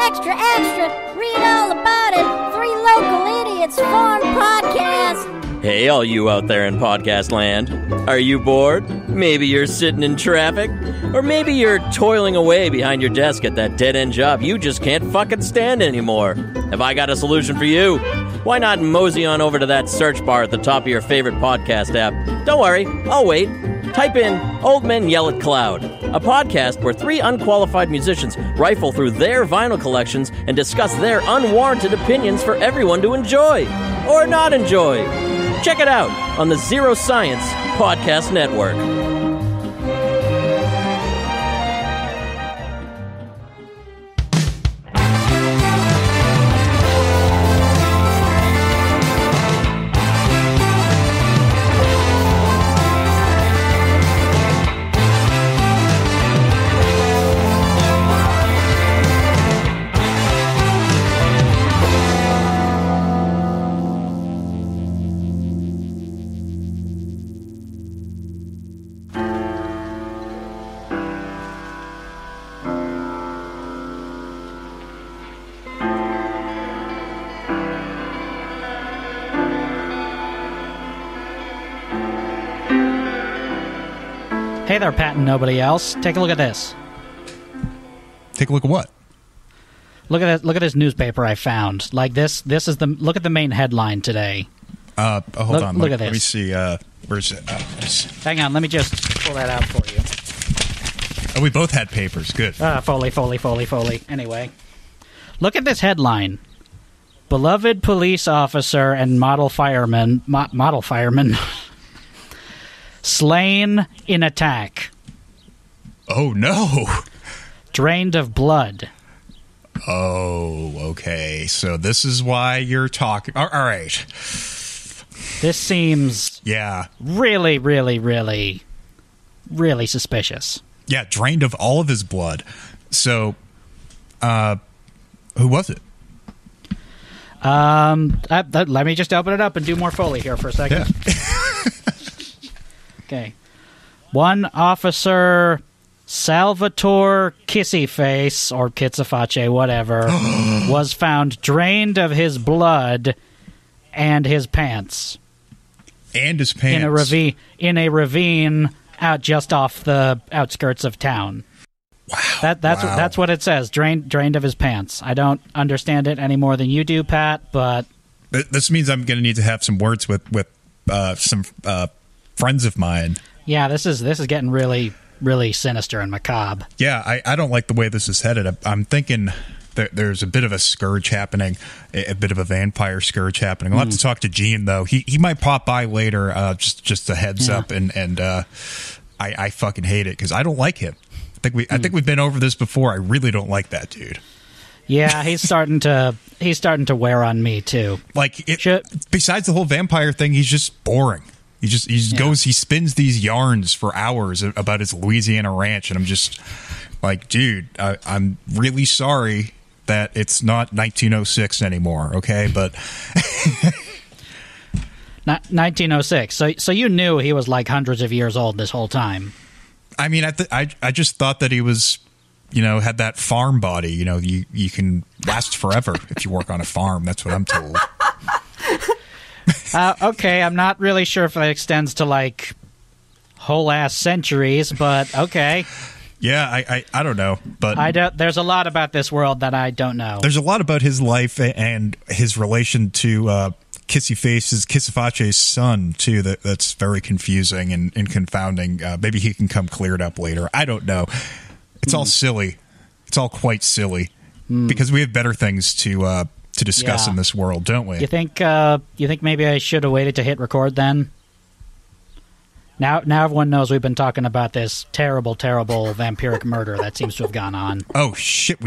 Extra, extra! Read all about it! 3 local idiots form podcast! Hey, all you out there in podcast land. Are you bored? Maybe you're sitting in traffic? Or maybe you're toiling away behind your desk at that dead-end job you just can't fucking stand anymore. Have I got a solution for you? Why not mosey on over to that search bar at the top of your favorite podcast app? Don't worry, I'll wait. Type in Old Men Yell at Cloud, a podcast where 3 unqualified musicians rifle through their vinyl collections and discuss their unwarranted opinions for everyone to enjoy. Or not enjoy. Check it out on the Zero Science Podcast Network. Hey there, Pat and nobody else. Take a look at this. Take a look at what? Look at this newspaper I found. Like this is the look at the main headline today. Hold on. Look at this. Let me see. Where's it? Hang on, let me just pull that out for you. Oh, we both had papers. Good. Foley. Anyway, look at this headline: beloved police officer and model fireman slain in attack. Oh no! Drained of blood. Oh, okay. So this is why you're talking. All right. This seems Yeah. really suspicious. Yeah, drained of all of his blood. So, who was it? Let me just open it up and do more Foley here for a second. Yeah. Okay. One officer, Salvatore Kissyface, or Kitsaface, whatever, was found drained of his blood and his pants. And his pants. In a ravine out just off the outskirts of town. Wow. That's what it says. Drained of his pants. I don't understand it any more than you do, Pat, but This means I'm going to need to have some words with some friends of mine. Yeah, this is getting really sinister and macabre. Yeah, I don't like the way this is headed. I'm thinking there's a bit of a scourge happening, a bit of a vampire scourge happening. I'll have to talk to Gene, though. He might pop by later, just a heads up, and I fucking hate it because I don't like him. I think we've been over this before. I really don't like that dude. Yeah, he's starting to wear on me too. Like, besides the whole vampire thing, he's just boring. He spins these yarns for hours about his Louisiana ranch, and I'm just like, dude, I'm really sorry that it's not 1906 anymore, okay? But not 1906. So you knew he was like hundreds of years old this whole time. I mean, I just thought that he was, had that farm body. You can last forever if you work on a farm. That's what I'm told. Okay, I'm not really sure if that extends to like whole ass centuries, but okay. Yeah, I don't know, but there's a lot about this world that I don't know. There's a lot about his life and his relation to Kissyface's son too. That's very confusing and confounding. Maybe he can come clear it up later. I don't know. It's all silly. It's all quite silly because we have better things to discuss in this world, don't we? You think maybe I should have waited to hit record then? Now everyone knows we've been talking about this terrible vampiric murder that seems to have gone on. Oh shit,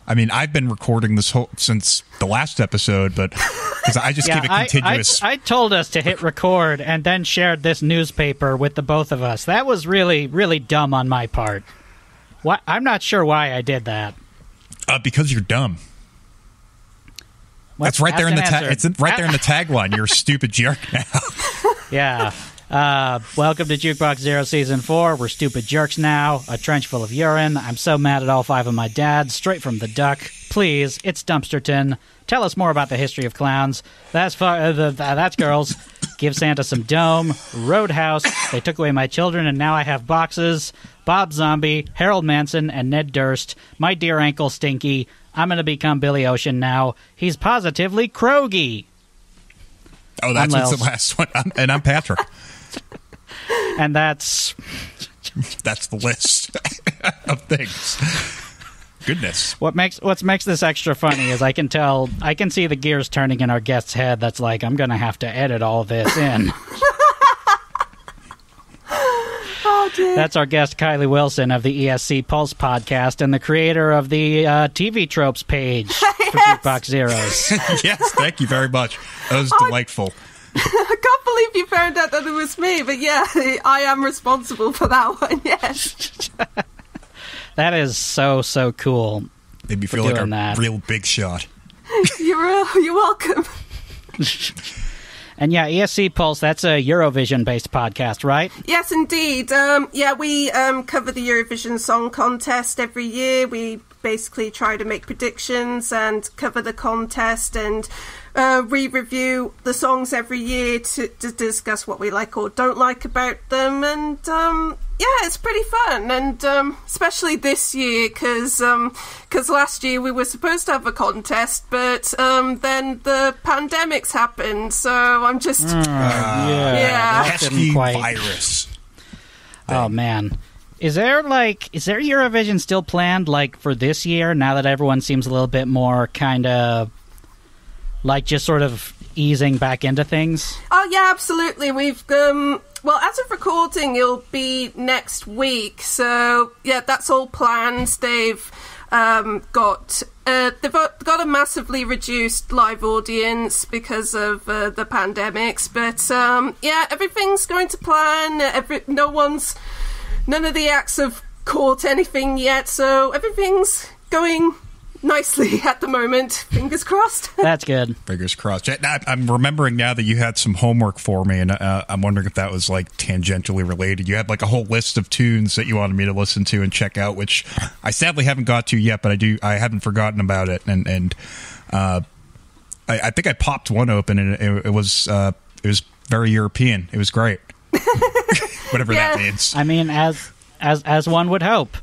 I've been recording this since the last episode, but because I just keep it continuous. I told us to hit record and then shared this newspaper with the both of us. That was really dumb on my part. I'm not sure why I did that. Because you're dumb. That's right there in the it's right there in the tagline. You're a stupid jerk now. Yeah. Welcome to Jukebox Zero Season 4. We're stupid jerks now. A trench full of urine. I'm so mad at all 5 of my dads. Straight from the duck. Please, it's Dumpsterton. Tell us more about the history of clowns. That's girls. Give Santa some dome. Roadhouse. They took away my children and now I have boxes. Bob Zombie, Harold Manson, and Ned Durst. My dear ankle Stinky. I'm going to become Billy Ocean now. He's positively Krogy. Oh, that's what's the last one. I'm Patrick. And that's the list of things. Goodness. What makes this extra funny is I can see the gears turning in our guest's head. That's like, I'm going to have to edit all this in. Oh, dear. That's our guest, Kylie Wilson of the ESC Pulse podcast and the creator of the TV Tropes page for Jukebox Zeros. Yes, thank you very much. That was delightful. I can't believe you found out that it was me, but yeah, I am responsible for that one, yes. That is so cool. Made me feel like a real big shot. You're welcome. And yeah, ESC Pulse, that's a Eurovision-based podcast, right? Yes, indeed. We cover the Eurovision Song Contest every year. We basically try to make predictions and cover the contest and re-review the songs every year to discuss what we like or don't like about them. And it's pretty fun. And especially this year because last year we were supposed to have a contest, but then the pandemics happened. So I'm just... Pesky virus. Oh, man. Is there Eurovision still planned, like, for this year, now that everyone seems a little bit more kind of, like, just sort of easing back into things? Oh, yeah, absolutely. We've, as of recording, it'll be next week. So, yeah, that's all planned. They've got a massively reduced live audience because of the pandemics. But, everything's going to plan. None of the acts have caught anything yet, so everything's going nicely at the moment. Fingers crossed. That's good. Fingers crossed. I'm remembering now that you had some homework for me, and I'm wondering if that was like tangentially related. You had like a whole list of tunes that you wanted me to listen to and check out, which I sadly haven't got to yet, but I haven't forgotten about it. And I think I popped one open, and it was very European. It was great. Whatever that means. I mean, as one would hope.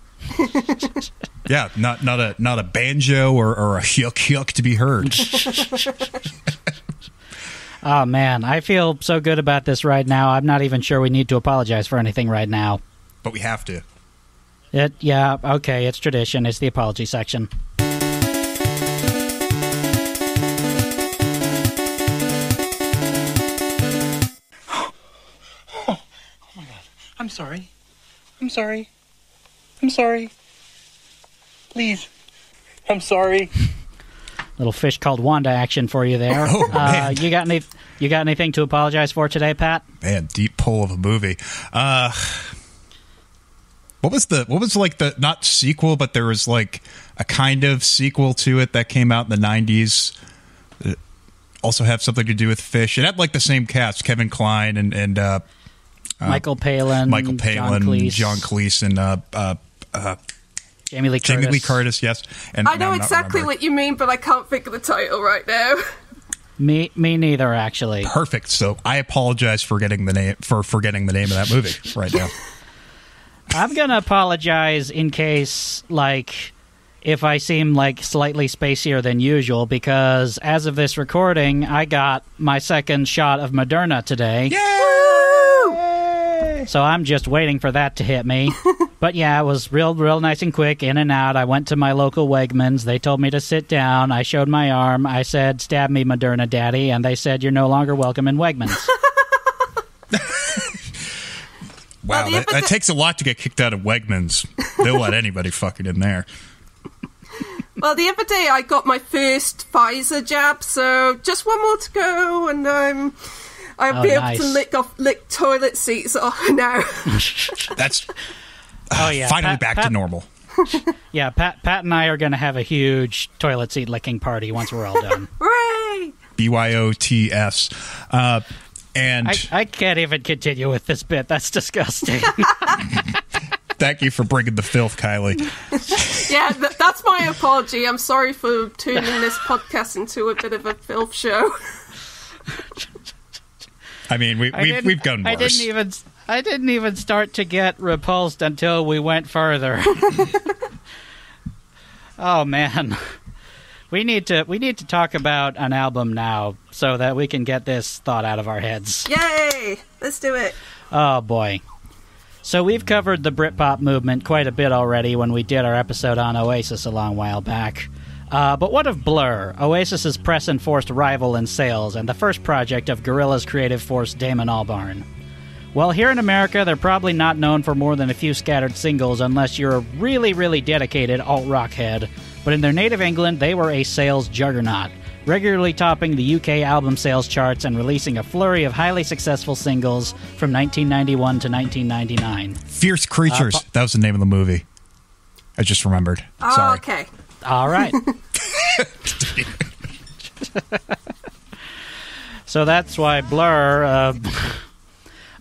Yeah, not a banjo or a hyuk to be heard. Oh man, I feel so good about this right now. I'm not even sure we need to apologize for anything right now. But we have to. Okay, it's tradition. It's the apology section. I'm sorry. Please. I'm sorry. Little fish called Wanda action for you there. Oh, man. You got anything to apologize for today, Pat? Man, deep pull of a movie. What was like the not sequel, but there was like a kind of sequel to it that came out in the 90s. That also have something to do with fish. It had like the same cast, Kevin Kline and Michael Palin, John Cleese, and Jamie Lee Curtis. Yes. And I know exactly what you mean, but I can't think of the title right now. Me neither, actually. Perfect. So I apologize for forgetting the name of that movie right now. I'm gonna apologize in case, like, if I seem like slightly spacier than usual, because as of this recording, I got my second shot of Moderna today. Yay! So I'm just waiting for that to hit me. But yeah, it was real nice and quick, in and out. I went to my local Wegmans. They told me to sit down. I showed my arm. I said, "Stab me, Moderna Daddy." And they said, "You're no longer welcome in Wegmans." Wow, that takes a lot to get kicked out of Wegmans. They'll let anybody fucking in there. Well, the other day I got my first Pfizer jab, so just one more to go, and I'll be able to lick toilet seats off now. That's finally back to normal. Yeah, Pat and I are going to have a huge toilet seat licking party once we're all done. Hooray! BYOTS. And I can't even continue with this bit. That's disgusting. thank you for bringing the filth, Kylie. Yeah, that's my apology. I'm sorry for turning this podcast into a bit of a filth show. I mean, we've gone worse. I didn't even start to get repulsed until we went further. Oh man. We need to talk about an album now so that we can get this thought out of our heads. Yay! Let's do it. Oh boy. So we've covered the Britpop movement quite a bit already when we did our episode on Oasis a long while back. But what of Blur, Oasis's press-enforced rival in sales and the first project of Gorillaz creative force Damon Albarn? Well, here in America, they're probably not known for more than a few scattered singles unless you're a really, really dedicated alt-rock head. But in their native England, they were a sales juggernaut, regularly topping the UK album sales charts and releasing a flurry of highly successful singles from 1991 to 1999. Fierce Creatures. That was the name of the movie. I just remembered. Oh, Sorry. okay. All right. So that's why Blur...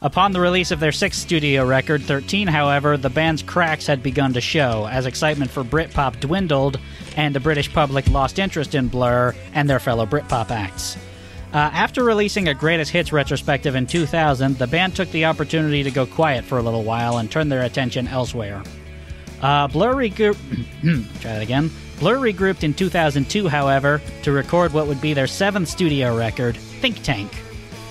Upon the release of their sixth studio record, 13, however, the band's cracks had begun to show, as excitement for Britpop dwindled and the British public lost interest in Blur and their fellow Britpop acts. After releasing a greatest hits retrospective in 2000, the band took the opportunity to go quiet for a little while and turn their attention elsewhere. Blur regrouped in 2002, however, to record what would be their seventh studio record, Think Tank.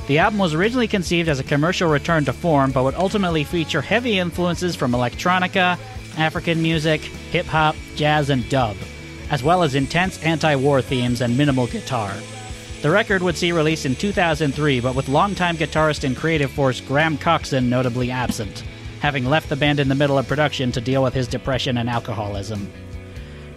The album was originally conceived as a commercial return to form, but would ultimately feature heavy influences from electronica, African music, hip-hop, jazz, and dub, as well as intense anti-war themes and minimal guitar. The record would see release in 2003, but with longtime guitarist and creative force Graham Coxon notably absent, having left the band in the middle of production to deal with his depression and alcoholism.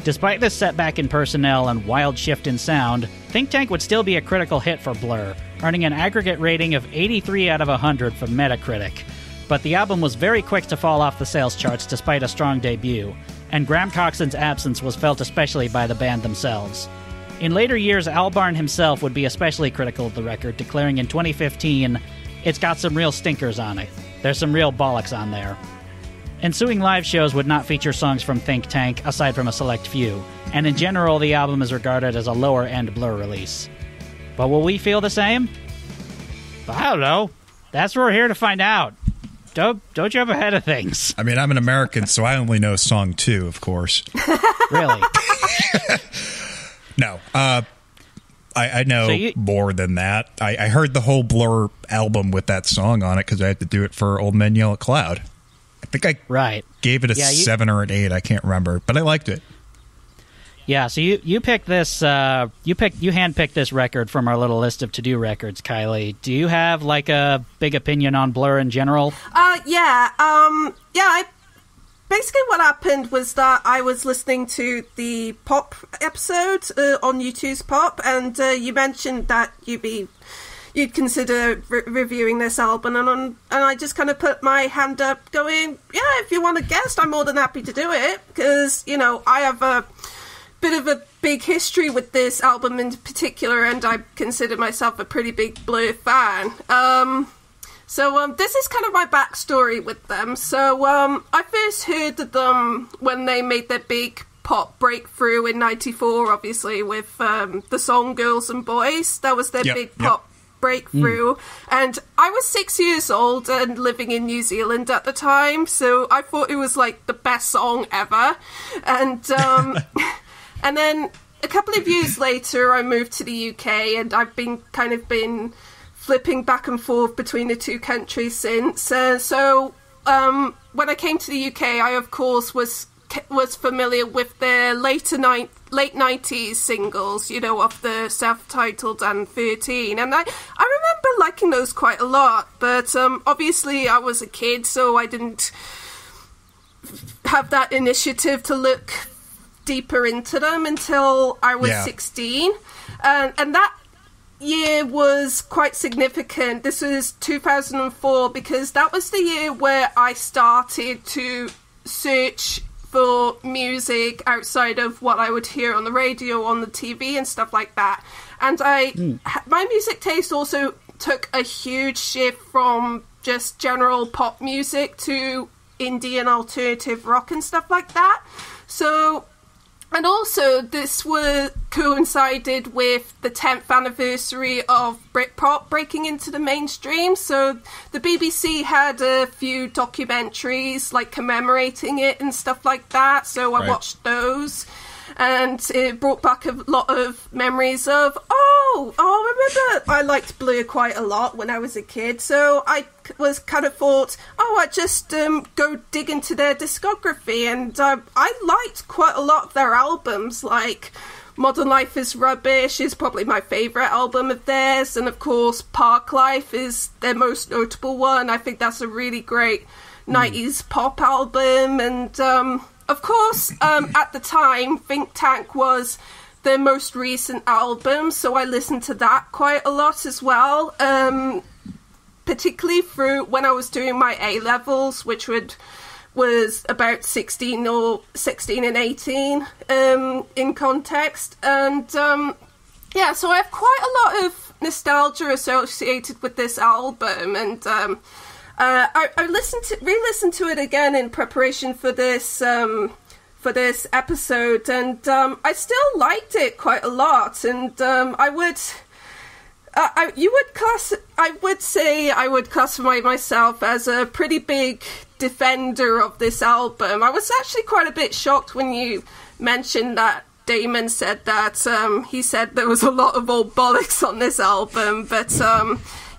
Despite this setback in personnel and wild shift in sound, Think Tank would still be a critical hit for Blur, earning an aggregate rating of 83 out of 100 from Metacritic. But the album was very quick to fall off the sales charts despite a strong debut, and Graham Coxon's absence was felt especially by the band themselves. In later years, Albarn himself would be especially critical of the record, declaring in 2015, "It's got some real stinkers on it. There's some real bollocks on there." Ensuing live shows would not feature songs from Think Tank, aside from a select few, and in general, the album is regarded as a lower-end Blur release. But will we feel the same? I don't know. That's what we're here to find out. Don't jump ahead of things. I mean, I'm an American, so I only know song 2, of course. Really? No. I know more than that. I heard the whole Blur album with that song on it because I had to do it for Old Men Yell at Cloud. I think I gave it a 7 or an 8. I can't remember, but I liked it. Yeah, so you picked this. You handpicked this record from our little list of to-do records, Kylie. Do you have like a big opinion on Blur in general? Basically, what happened was that I was listening to the Pop episode on YouTube's Pop, and you mentioned that you'd consider reviewing this album, and I just kind of put my hand up going, yeah, if you want a guest, I'm more than happy to do it, because, you know, I have a bit of a big history with this album in particular, and I consider myself a pretty big Blur fan. So this is kind of my backstory with them. So I first heard of them when they made their big pop breakthrough in '94, obviously, with the song Girls and Boys. That was their big pop breakthrough. And I was 6 years old and living in New Zealand at the time, so I thought it was like the best song ever. And and then a couple of years later, I moved to the UK, and I've been flipping back and forth between the two countries since. So when I came to the UK, I of course was familiar with their late 90s singles, you know, of the self-titled and 13, and I remember liking those quite a lot. But obviously, I was a kid, so I didn't have that initiative to look deeper into them until I was 16, and that year was quite significant. This was 2004, because that was the year where I started to search for music outside of what I would hear on the radio, on the TV and stuff like that. And my music taste also took a huge shift from just general pop music to indie and alternative rock and stuff like that. So, and also this coincided with the 10th anniversary of Britpop breaking into the mainstream. So the BBC had a few documentaries like commemorating it and stuff like that. So I watched those. And it brought back a lot of memories of, I remember I liked Blur quite a lot when I was a kid. So I was kind of thought, I'd just go dig into their discography. And I liked quite a lot of their albums, like Modern Life is Rubbish is probably my favourite album of theirs. And of course, Park Life is their most notable one. I think that's a really great 90s pop album. And of course, at the time, Think Tank was their most recent album, so I listened to that quite a lot as well, particularly through when I was doing my A-levels, which was about 16 and 18 in context. And so I have quite a lot of nostalgia associated with this album, and I re-listened to it again in preparation for this episode, and I still liked it quite a lot. And I would classify myself as a pretty big defender of this album. I was actually quite a bit shocked when you mentioned that Damon said that he said there was a lot of old bollocks on this album, but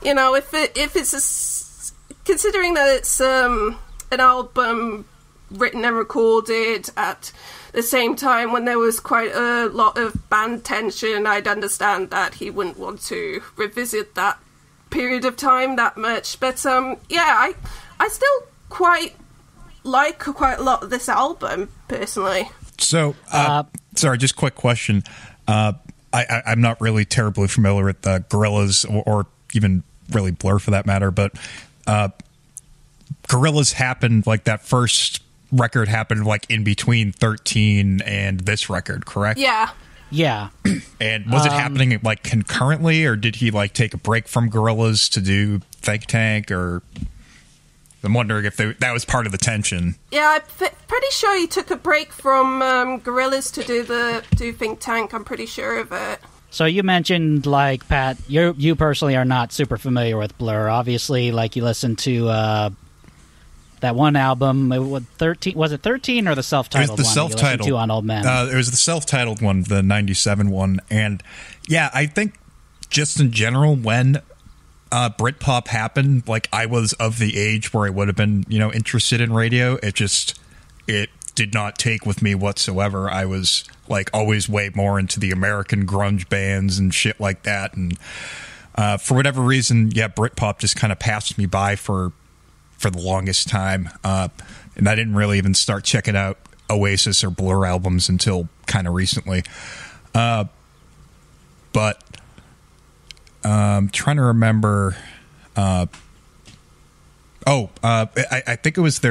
if it's considering that it's an album written and recorded at the same time when there was quite a lot of band tension, I'd understand that he wouldn't want to revisit that period of time that much. But I still quite a lot of this album, personally. So, sorry, just quick question. I'm not really terribly familiar with Gorillaz or even really Blur for that matter, but Gorillaz happened, like that first record happened like in between 13 and this record, correct? Yeah. And was it happening like concurrently, or did he like take a break from Gorillaz to do Think Tank? Or I'm wondering if that was part of the tension. Yeah, I'm pretty sure he took a break from Gorillaz to do Think Tank. I'm pretty sure of it. So you mentioned, like, Pat, you personally are not super familiar with Blur. Obviously, like, you listened to that one album. Was it 13 or the self-titled one? It was the self-titled. To on Old Men? It was the self-titled one, the 97 one. And, yeah, I think just in general, when Britpop happened, like, I was of the age where I would have been, interested in radio. It did not take with me whatsoever. I was like always way more into the American grunge bands and shit like that, and for whatever reason, Britpop just kind of passed me by for the longest time, and I didn't really even start checking out Oasis or Blur albums until kind of recently. But I'm trying to remember. I think it was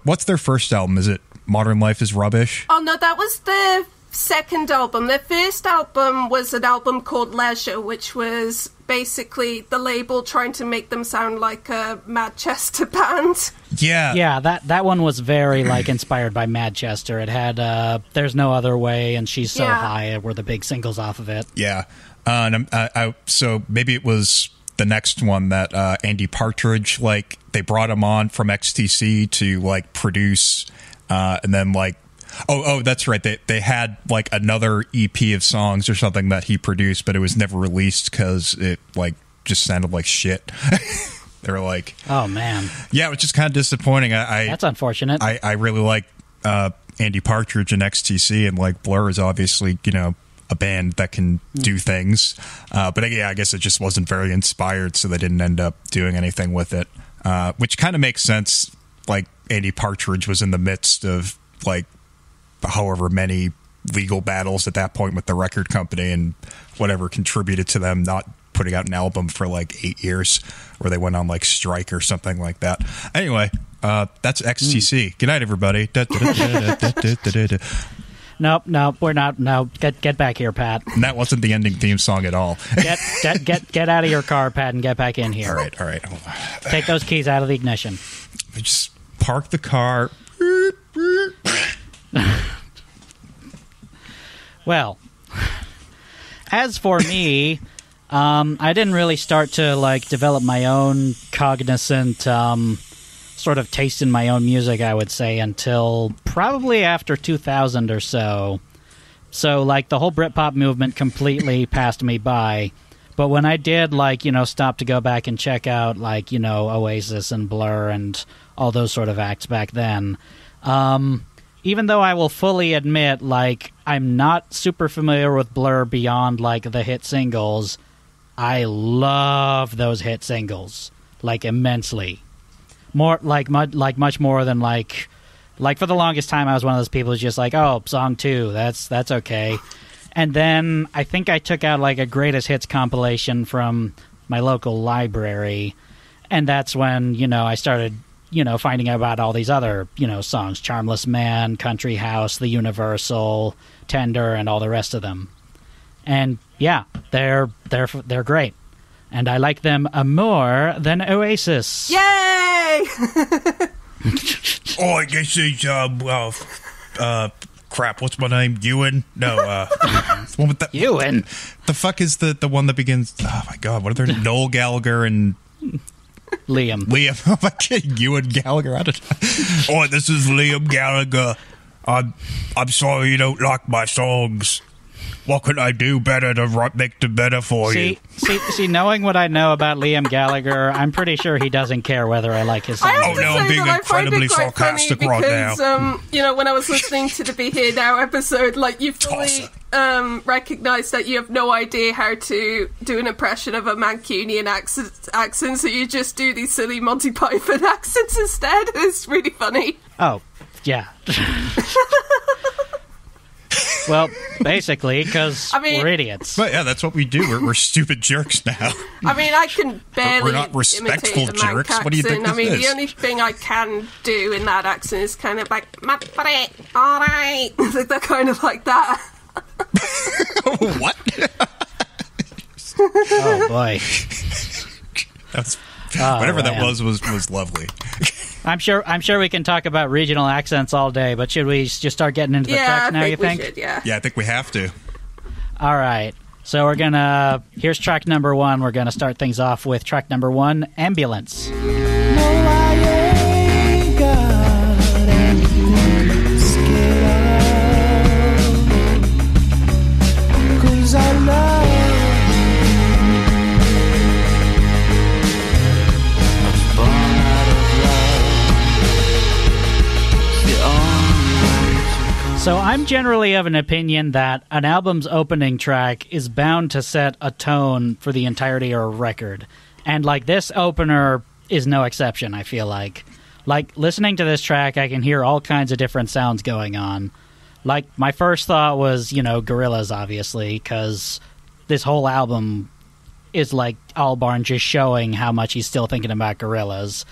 what's their first album? Is it Modern Life is Rubbish? Oh no, that was their second album. Their first album was an album called Leisure, which was basically the label trying to make them sound like a Manchester band. Yeah, that one was very like inspired by Manchester. It had There's No Other Way and She's So High were the big singles off of it. Yeah, and so maybe it was the next one that Andy Partridge, like, they brought him on from XTC to like produce, and then like that's right, they had like another EP of songs or something that he produced, but it was never released because it like just sounded like shit. They were like, oh man, yeah, it was just kind of disappointing. That's unfortunate. I really like Andy Partridge and XTC, and like Blur is obviously a band that can do things, but I guess it just wasn't very inspired, so they didn't end up doing anything with it, which kind of makes sense. Like, Andy Partridge was in the midst of like however many legal battles at that point with the record company, and whatever contributed to them not putting out an album for like 8 years, where they went on like strike or something like that. Anyway, that's XTC. Good night, everybody. Nope, we're not. No, get back here, Pat. And that wasn't the ending theme song at all. Get out of your car, Pat, and get back in here. All right. Hold on. Take those keys out of the ignition. Just park the car. Well, as for me, I didn't really start to develop my own cognizant sort of taste in my own music, I would say, until probably after 2000 or so. So, the whole Britpop movement completely passed me by. But when I did, stop to go back and check out, Oasis and Blur and all those sort of acts back then, even though I will fully admit, I'm not super familiar with Blur beyond, the hit singles, I love those hit singles, immensely. More much more than for the longest time I was one of those people who's just oh, song 2, that's okay. And then I think I took out a greatest hits compilation from my local library, and that's when I started finding out about all these other songs, Charmless Man, Country House, The Universal, Tender, and all the rest of them. And yeah, they're great. And I like them more than Oasis. Yay! Oh, I guess it's, crap, what's my name? Ewan? No, the one with Ewan? The fuck is the one that begins, oh my god, what are their Noel Gallagher and... Liam. Oh my god, Ewan Gallagher, I don't know. Oh, this is Liam Gallagher. I'm sorry you don't like my songs. What can I do better to make them better for you? See, knowing what I know about Liam Gallagher, I'm pretty sure he doesn't care whether I like his songs. I'm being incredibly sarcastic right now. When I was listening to the Be Here Now episode, you fully recognise that you have no idea how to do an impression of a Mancunian accent, so you just do these silly Monty Python accents instead. It's really funny. Oh, yeah. Well, basically, because we're idiots. But yeah, that's what we do. We're stupid jerks now. I can barely We're not respectful imitate a jerks. Manc What do you think accent. this is? The only thing I can do in that accent is kind of all right. They're kind of like that. What? Oh, boy. Whatever that was lovely. I'm sure we can talk about regional accents all day, but should we just start getting into the tracks now, you think? Should, yeah, I think we have to. All right. So here's track number 1. We're going to start things off with track number 1, Ambulance. So I'm generally of an opinion that an album's opening track is bound to set a tone for the entirety of a record. And, this opener is no exception, I feel like. Listening to this track, I can hear all kinds of different sounds going on. My first thought was, Gorillaz, obviously, because this whole album is, Albarn just showing how much he's still thinking about Gorillaz.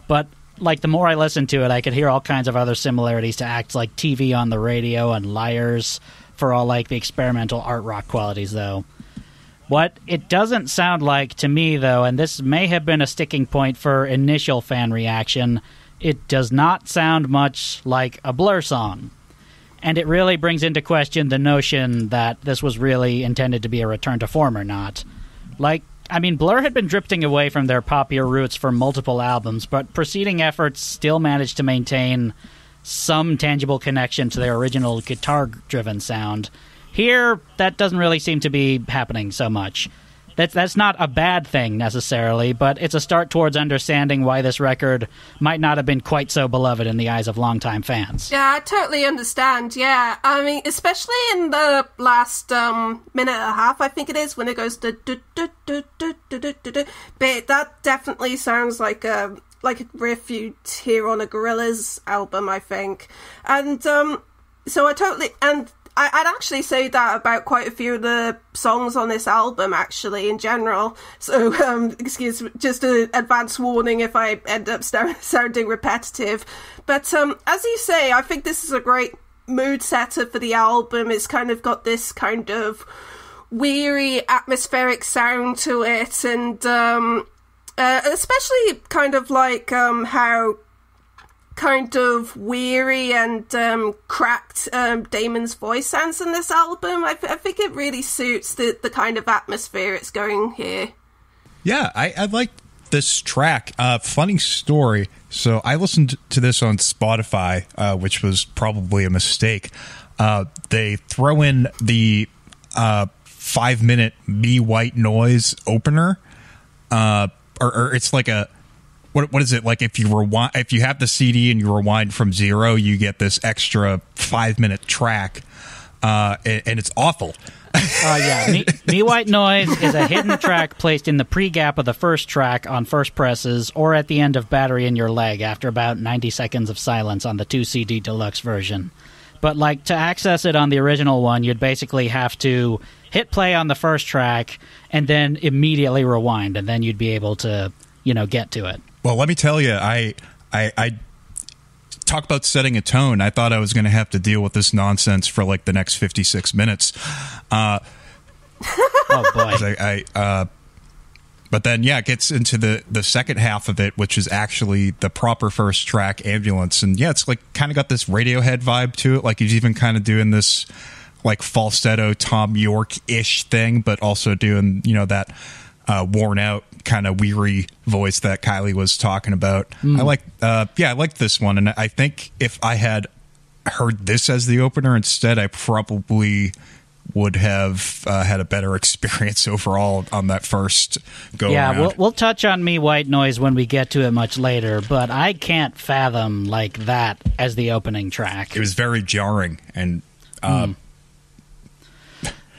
But... the more I listened to it, I could hear all kinds of other similarities to acts like TV on the Radio and Liars for all, the experimental art rock qualities, though. What it doesn't sound like to me, though, and this may have been a sticking point for initial fan reaction, it does not sound much like a Blur song. And it really brings into question the notion that this was really intended to be a return to form or not. Blur had been drifting away from their poppier roots for multiple albums, but preceding efforts still managed to maintain some tangible connection to their original guitar-driven sound. Here, that doesn't really seem to be happening so much. That's not a bad thing, necessarily, but it's a start towards understanding why this record might not have been quite so beloved in the eyes of longtime fans. Yeah, I totally understand, yeah. Especially in the last minute and a half, I think it is, when it goes bit, that definitely sounds like a riff you'd hear on a Gorillaz album, I think. And so I totally... and I'd actually say that about quite a few of the songs on this album, actually, in general. So, just an advance warning if I end up sounding repetitive. But, as you say, I think this is a great mood setter for the album. It's kind of got this kind of weary, atmospheric sound to it, and especially kind of like how kind of weary and cracked Damon's voice sounds in this album. I think it really suits the kind of atmosphere it's going here. Yeah, I like this track. Funny story. So I listened to this on Spotify, which was probably a mistake. They throw in the 5-minute Me White Noise opener, or it's like a what is it, like if you rewind, if you have the CD and you rewind from 0, you get this extra 5-minute track, and it's awful. Yeah, Me White Noise is a hidden track placed in the pre-gap of the first track on first presses or at the end of Battery in Your Leg after about 90 seconds of silence on the 2-CD deluxe version. But like to access it on the original one, you'd basically have to hit play on the first track and then immediately rewind, and then you'd be able to, get to it. Well, let me tell you, I talk about setting a tone. I thought I was going to have to deal with this nonsense for like the next 56 minutes. Oh boy! But then, yeah, it gets into the second half of it, which is actually the proper first track, Ambulance, and yeah, it's like kind of got this Radiohead vibe to it. Like he's even kind of doing this like falsetto Tom York-ish thing, but also doing that worn out kind of weary voice that Kylie was talking about. I like this one, and I think if I had heard this as the opener instead, I probably would have had a better experience overall on that first go around. Yeah, we'll touch on Me White Noise when we get to it much later, but I can't fathom like that as the opening track. It was very jarring, and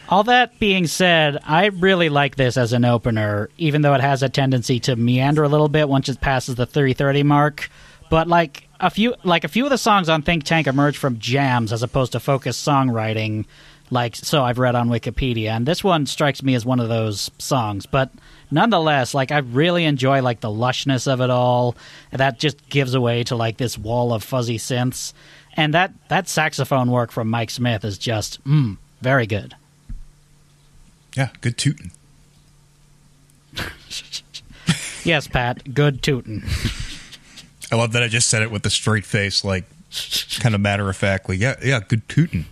all that being said, I really like this as an opener, even though it has a tendency to meander a little bit once it passes the 3:30 mark. But like a few of the songs on Think Tank emerge from jams as opposed to focused songwriting, so I've read on Wikipedia, and this one strikes me as one of those songs. But nonetheless, I really enjoy the lushness of it all. That just gives away to this wall of fuzzy synths, and that saxophone work from Mike Smith is just very good. Yeah, good tootin'. Yes, Pat, good tootin'. I love that I just said it with a straight face, kind of matter-of-factly. Yeah, good tootin'.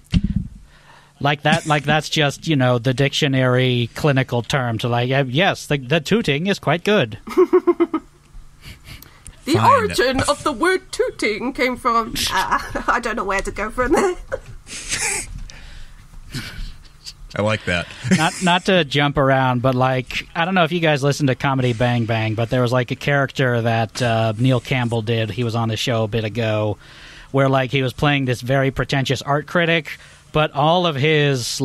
That's just, the dictionary clinical term to yes, the tooting is quite good. The origin of the word tooting came from... I don't know where to go from there. I like that. Not to jump around, but I don't know if you guys listened to Comedy Bang Bang, but there was a character that Neil Campbell did. He was on the show a bit ago, where he was playing this very pretentious art critic, but all of his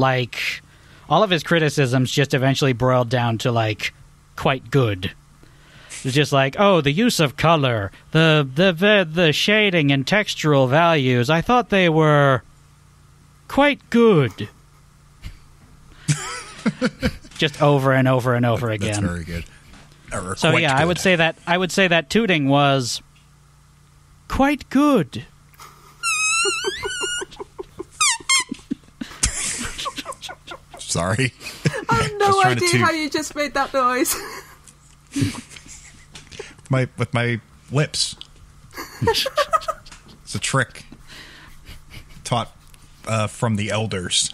criticisms just eventually boiled down to quite good. It's just the use of color, the shading and textural values. I thought they were quite good. Just over and over and over again. That's very good. So yeah, good. I would say that tooting was quite good. Sorry. I have no idea how you just made that noise. with my lips. It's a trick taught from the elders.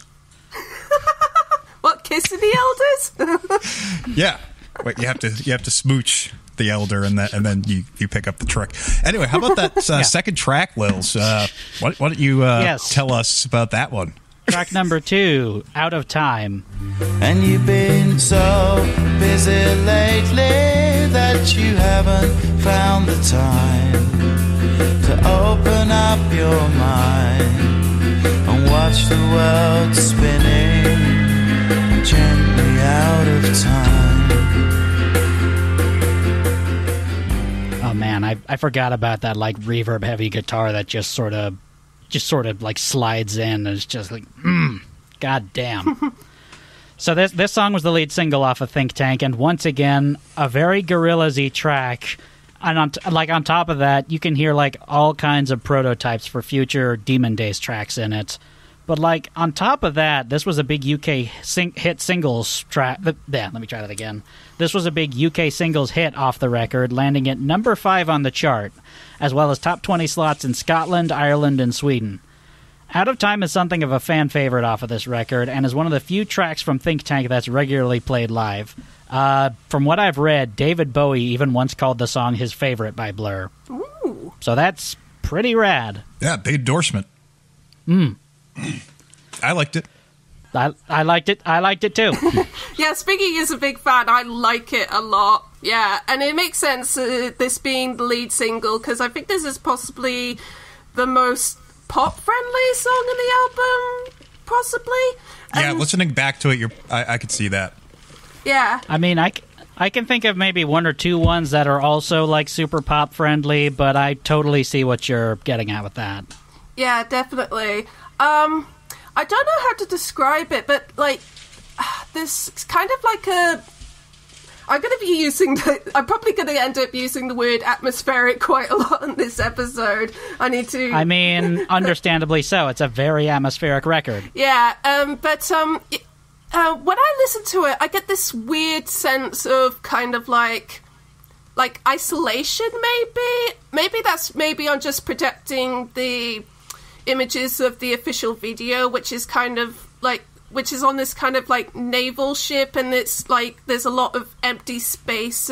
What, kissing the elders? Yeah. Wait, you have to smooch the elder, and then you pick up the trick. Anyway, how about that second track, Lils? Why don't you tell us about that one? Track number 2, Out of Time. And you've been so busy lately that you haven't found the time to open up your mind and watch the world spinning gently out of time. Oh man, I forgot about that reverb heavy guitar that just sort of slides in. It's just god damn. So this song was the lead single off of Think Tank, and once again a very Gorillaz-y track. And on top of that, you can hear like all kinds of prototypes for future Demon Days tracks in it. But like on top of that, this was a big UK hit singles track. Let me try that again. This was a big UK singles hit off the record, landing at number 5 on the chart, as well as top 20 slots in Scotland, Ireland, and Sweden. Out of Time is something of a fan favorite off of this record, and is one of the few tracks from Think Tank that's regularly played live. From what I've read, David Bowie even once called the song his favorite by Blur. Ooh. So that's pretty rad. Yeah, big endorsement. I liked it. I liked it. I liked it too. Yeah, Spiggy is a big fan. I like it a lot. Yeah, and it makes sense, this being the lead single, because I think this is possibly the most pop-friendly song in the album, possibly. Yeah, listening back to it, I could see that. Yeah. I mean, I can think of maybe one or two ones that are also like super pop-friendly, but I totally see what you're getting at with that. Yeah, definitely. I don't know how to describe it, but like this kind of like a. I'm probably going to end up using the word atmospheric quite a lot in this episode. I need to. I mean, understandably so. It's a very atmospheric record. Yeah, but when I listen to it, I get this weird sense of kind of like isolation. Maybe I'm just projecting the images of the official video, which is on this kind of like naval ship, and it's like there's a lot of empty space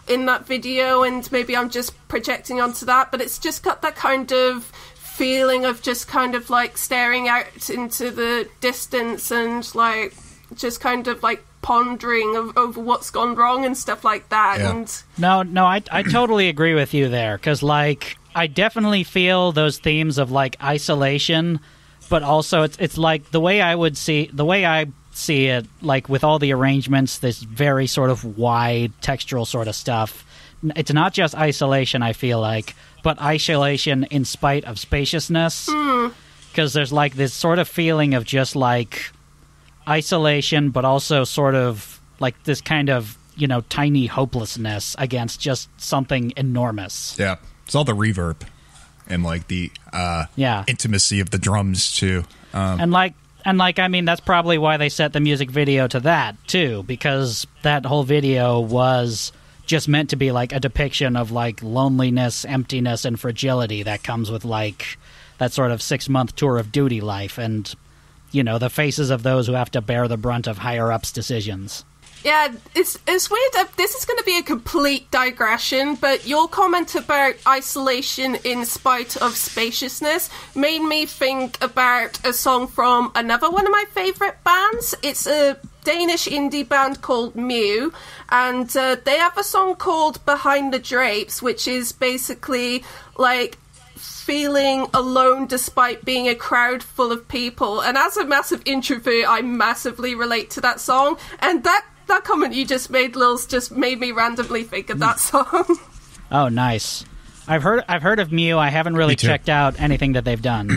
in that video, and maybe I'm just projecting onto that, but it's just got that kind of feeling of just kind of like staring out into the distance and like just kind of like pondering over what's gone wrong and stuff like that. Yeah. And No, I totally agree with you there, because like I definitely feel those themes of like isolation, but also it's like the way I see it, like with all the arrangements, this very sort of wide textural sort of stuff. It's not just isolation, I feel like, but isolation in spite of spaciousness, because there's like this sort of feeling of just like isolation, but also sort of like this kind of, you know, tiny hopelessness against just something enormous. Yeah. It's all the reverb and like the intimacy of the drums too. And I mean, that's probably why they set the music video to that too, because that whole video was just meant to be like a depiction of like loneliness, emptiness, and fragility that comes with like that sort of 6-month tour of duty life, and you know, the faces of those who have to bear the brunt of higher ups' decisions. yeah, it's weird. This is going to be a complete digression, but your comment about isolation in spite of spaciousness made me think about a song from another one of my favourite bands. It's a Danish indie band called Mew, and they have a song called Behind the Drapes, which is basically like feeling alone despite being a crowd full of people. And as a massive introvert, I massively relate to that song, and that comment you just made, Lils, just made me randomly think of that song. Oh, nice. I've heard of Mew. I haven't really checked out anything that they've done.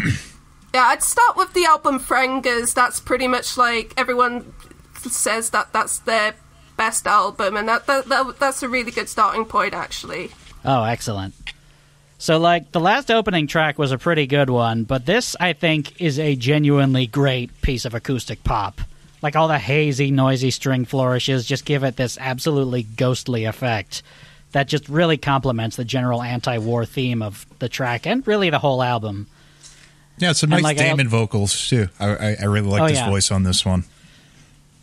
Yeah, I'd start with the album Frengers. That's pretty much like everyone says that's their best album, and that's a really good starting point, actually. Oh, excellent. So, like, the last opening track was a pretty good one, but this, I think, is a genuinely great piece of acoustic pop. Like, all the hazy, noisy string flourishes just give it this absolutely ghostly effect that just really complements the general anti-war theme of the track and really the whole album. Yeah, some nice Damon vocals, too. I really like his voice on this one.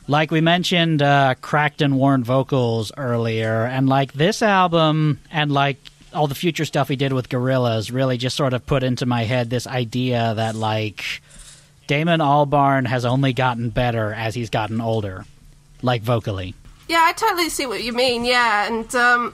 Like we mentioned, cracked and worn vocals earlier, and like this album and like all the future stuff he did with Gorillaz really just sort of put into my head this idea that like Damon Albarn has only gotten better as he's gotten older, like vocally. Yeah, I totally see what you mean. Yeah, and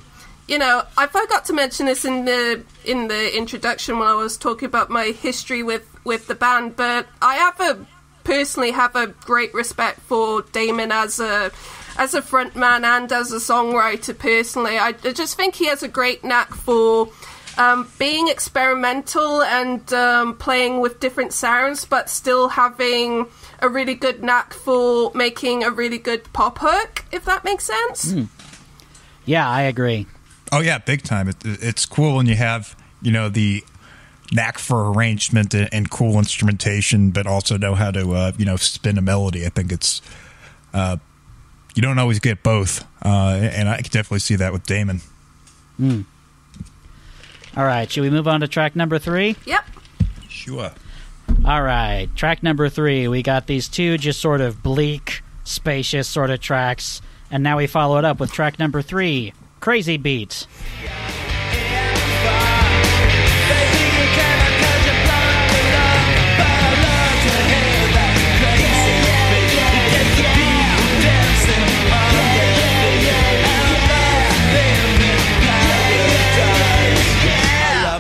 you know, I forgot to mention this in the introduction when I was talking about my history with the band, but I personally have a great respect for Damon as a frontman and as a songwriter. Personally, I just think he has a great knack for being experimental and playing with different sounds, but still having a really good knack for making a really good pop hook, if that makes sense. Yeah, I agree. Oh yeah, big time. It's cool when you have, the knack for arrangement and cool instrumentation, but also know how to spin a melody. I think it's you don't always get both, and I can definitely see that with Damon. All right, should we move on to track number 3? Yep. Sure. All right, track number 3. We got these two just sort of bleak, spacious sort of tracks, and now we follow it up with track number 3, Crazy Beat.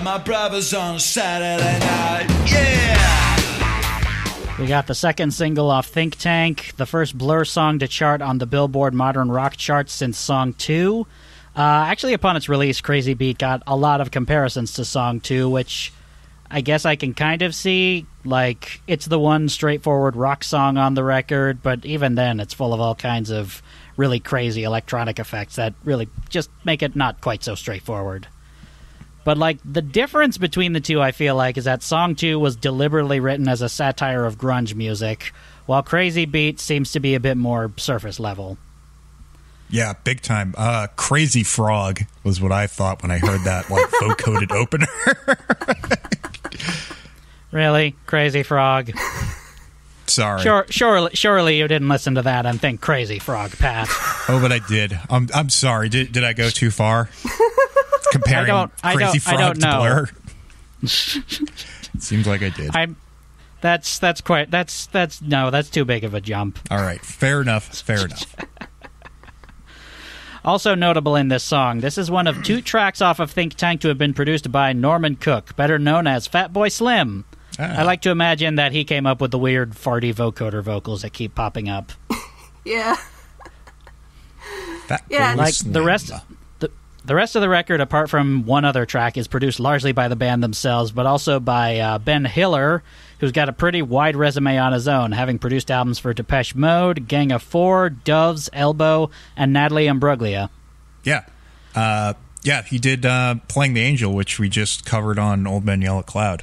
My brothers on a Saturday night, yeah! We got the second single off Think Tank, the first Blur song to chart on the Billboard Modern Rock charts since Song 2. Actually, upon its release, Crazy Beat got a lot of comparisons to Song 2, which I guess I can kind of see. Like, it's the one straightforward rock song on the record, but even then, it's full of all kinds of really crazy electronic effects that really just make it not quite so straightforward. But, like, the difference between the two, I feel like, is that Song 2 was deliberately written as a satire of grunge music, while Crazy Beat seems to be a bit more surface level. Yeah, big time. Crazy Frog was what I thought when I heard that, like, vocoded opener. Really? Crazy Frog? Sorry. Surely you didn't listen to that and think Crazy Frog, Pat. Oh, but I did. I'm sorry. Did I go too far? Comparing Crazy Frog to Blur? Seems like I did. That's too big of a jump. All right, fair enough. Also notable in this song, this is one of 2 tracks off of Think Tank to have been produced by Norman Cook, better known as Fatboy Slim. I like to imagine that he came up with the weird farty vocoder vocals that keep popping up. Yeah. Like the rest of the record, apart from one other track, is produced largely by the band themselves, but also by Ben Hiller, who's got a pretty wide resume on his own, having produced albums for Depeche Mode, Gang of Four, Doves, Elbow, and Natalie Imbruglia. Yeah. He did Playing the Angel, which we just covered on Old Men Yell at Cloud.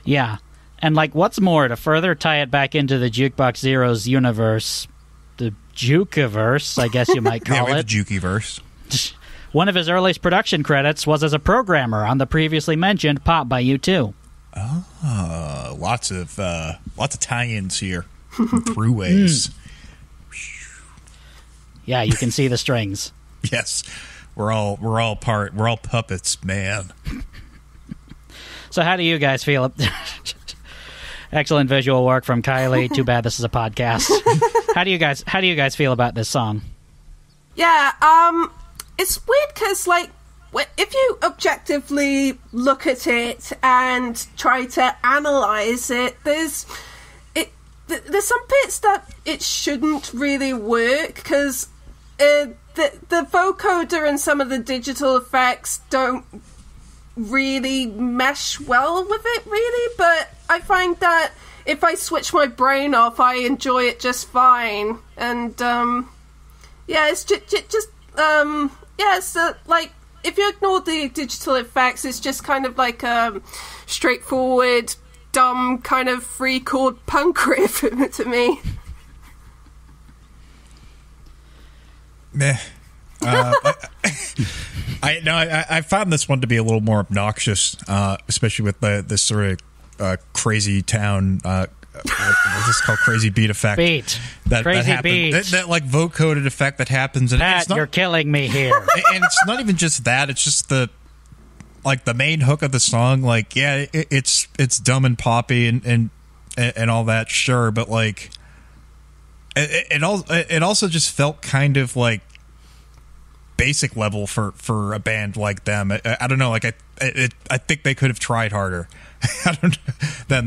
Yeah. And, like, what's more, to further tie it back into the Jukebox Zeros universe, the Jukiverse, I guess you might call it. The Jukiverse. One of his earliest production credits was as a programmer on the previously mentioned Pop by U2. Oh, lots of tie-ins here. Throughways. Yeah, you can see the strings. Yes, we're all puppets, man. So how do you guys feel? Excellent visual work from Kylie. Too bad this is a podcast. How do you guys feel about this song? Yeah, it's weird because, like, if you objectively look at it and try to analyze it, there's some bits that it shouldn't really work because the vocoder and some of the digital effects don't really mesh well with it, really. But I find that if I switch my brain off, I enjoy it just fine. And it's just like, if you ignore the digital effects, it's just kind of like a straightforward, dumb kind of 3-chord punk riff to me. Meh. I found this one to be a little more obnoxious, especially with this sort of crazy town. What's this called? Crazy beat effect. Beat. Crazy beat. That like vocoded effect that happens. And Pat, you're killing me here. And it's not even just that. It's just the main hook of the song. Like, yeah, it's dumb and poppy and all that. Sure, but like, it also just felt kind of like basic level for a band like them. I don't know. Like I think they could have tried harder. I don't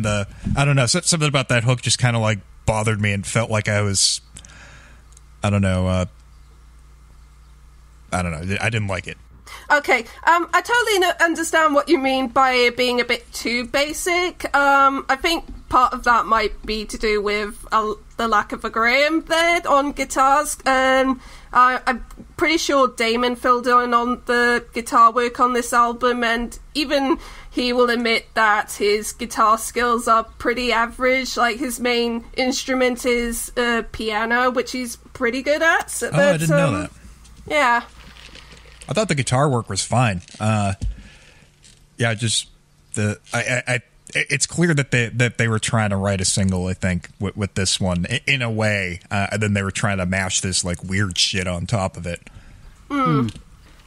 know. Something about that hook just kind of like bothered me and felt like I was. I don't know. I didn't like it. Okay, I totally understand what you mean by it being a bit too basic. I think part of that might be to do with the lack of a Graham there on guitars. I'm pretty sure Damon filled in on the guitar work on this album, and even he will admit that his guitar skills are pretty average. Like, his main instrument is piano, which he's pretty good at. Oh, I didn't know that. Yeah. I thought the guitar work was fine. It's clear that they were trying to write a single, I think, with this one in a way, and then they were trying to mash this like weird shit on top of it.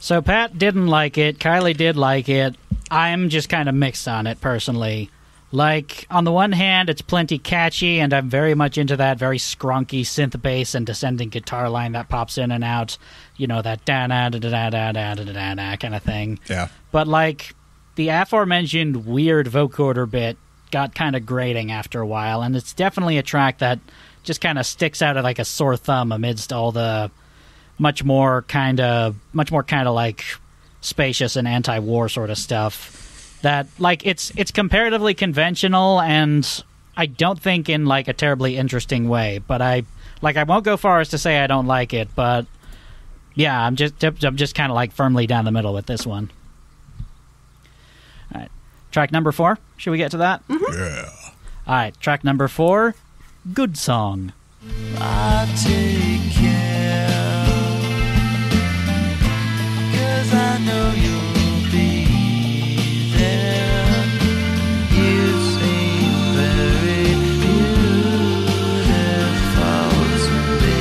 So Pat didn't like it. Kylie did like it. I'm just kind of mixed on it personally. Like, on the one hand, it's plenty catchy, and I'm very much into that very scrunky synth bass and descending guitar line that pops in and out. You know, that da-da-da-da-da-da-da-da kind of thing. Yeah. But, like, the aforementioned weird vocoder bit got kind of grating after a while, and it's definitely a track that just kind of sticks out like a sore thumb amidst all the much more kind of like spacious and anti-war sort of stuff. That, like, it's comparatively conventional, and I don't think in like a terribly interesting way. But I won't go far as to say I don't like it. But yeah, I'm just kind of like firmly down the middle with this one. All right, track number 4. Should we get to that? Mm-hmm. Yeah. All right, track number 4, Good Song. I take care, 'cause I know you'll be there. You seem very beautiful to me.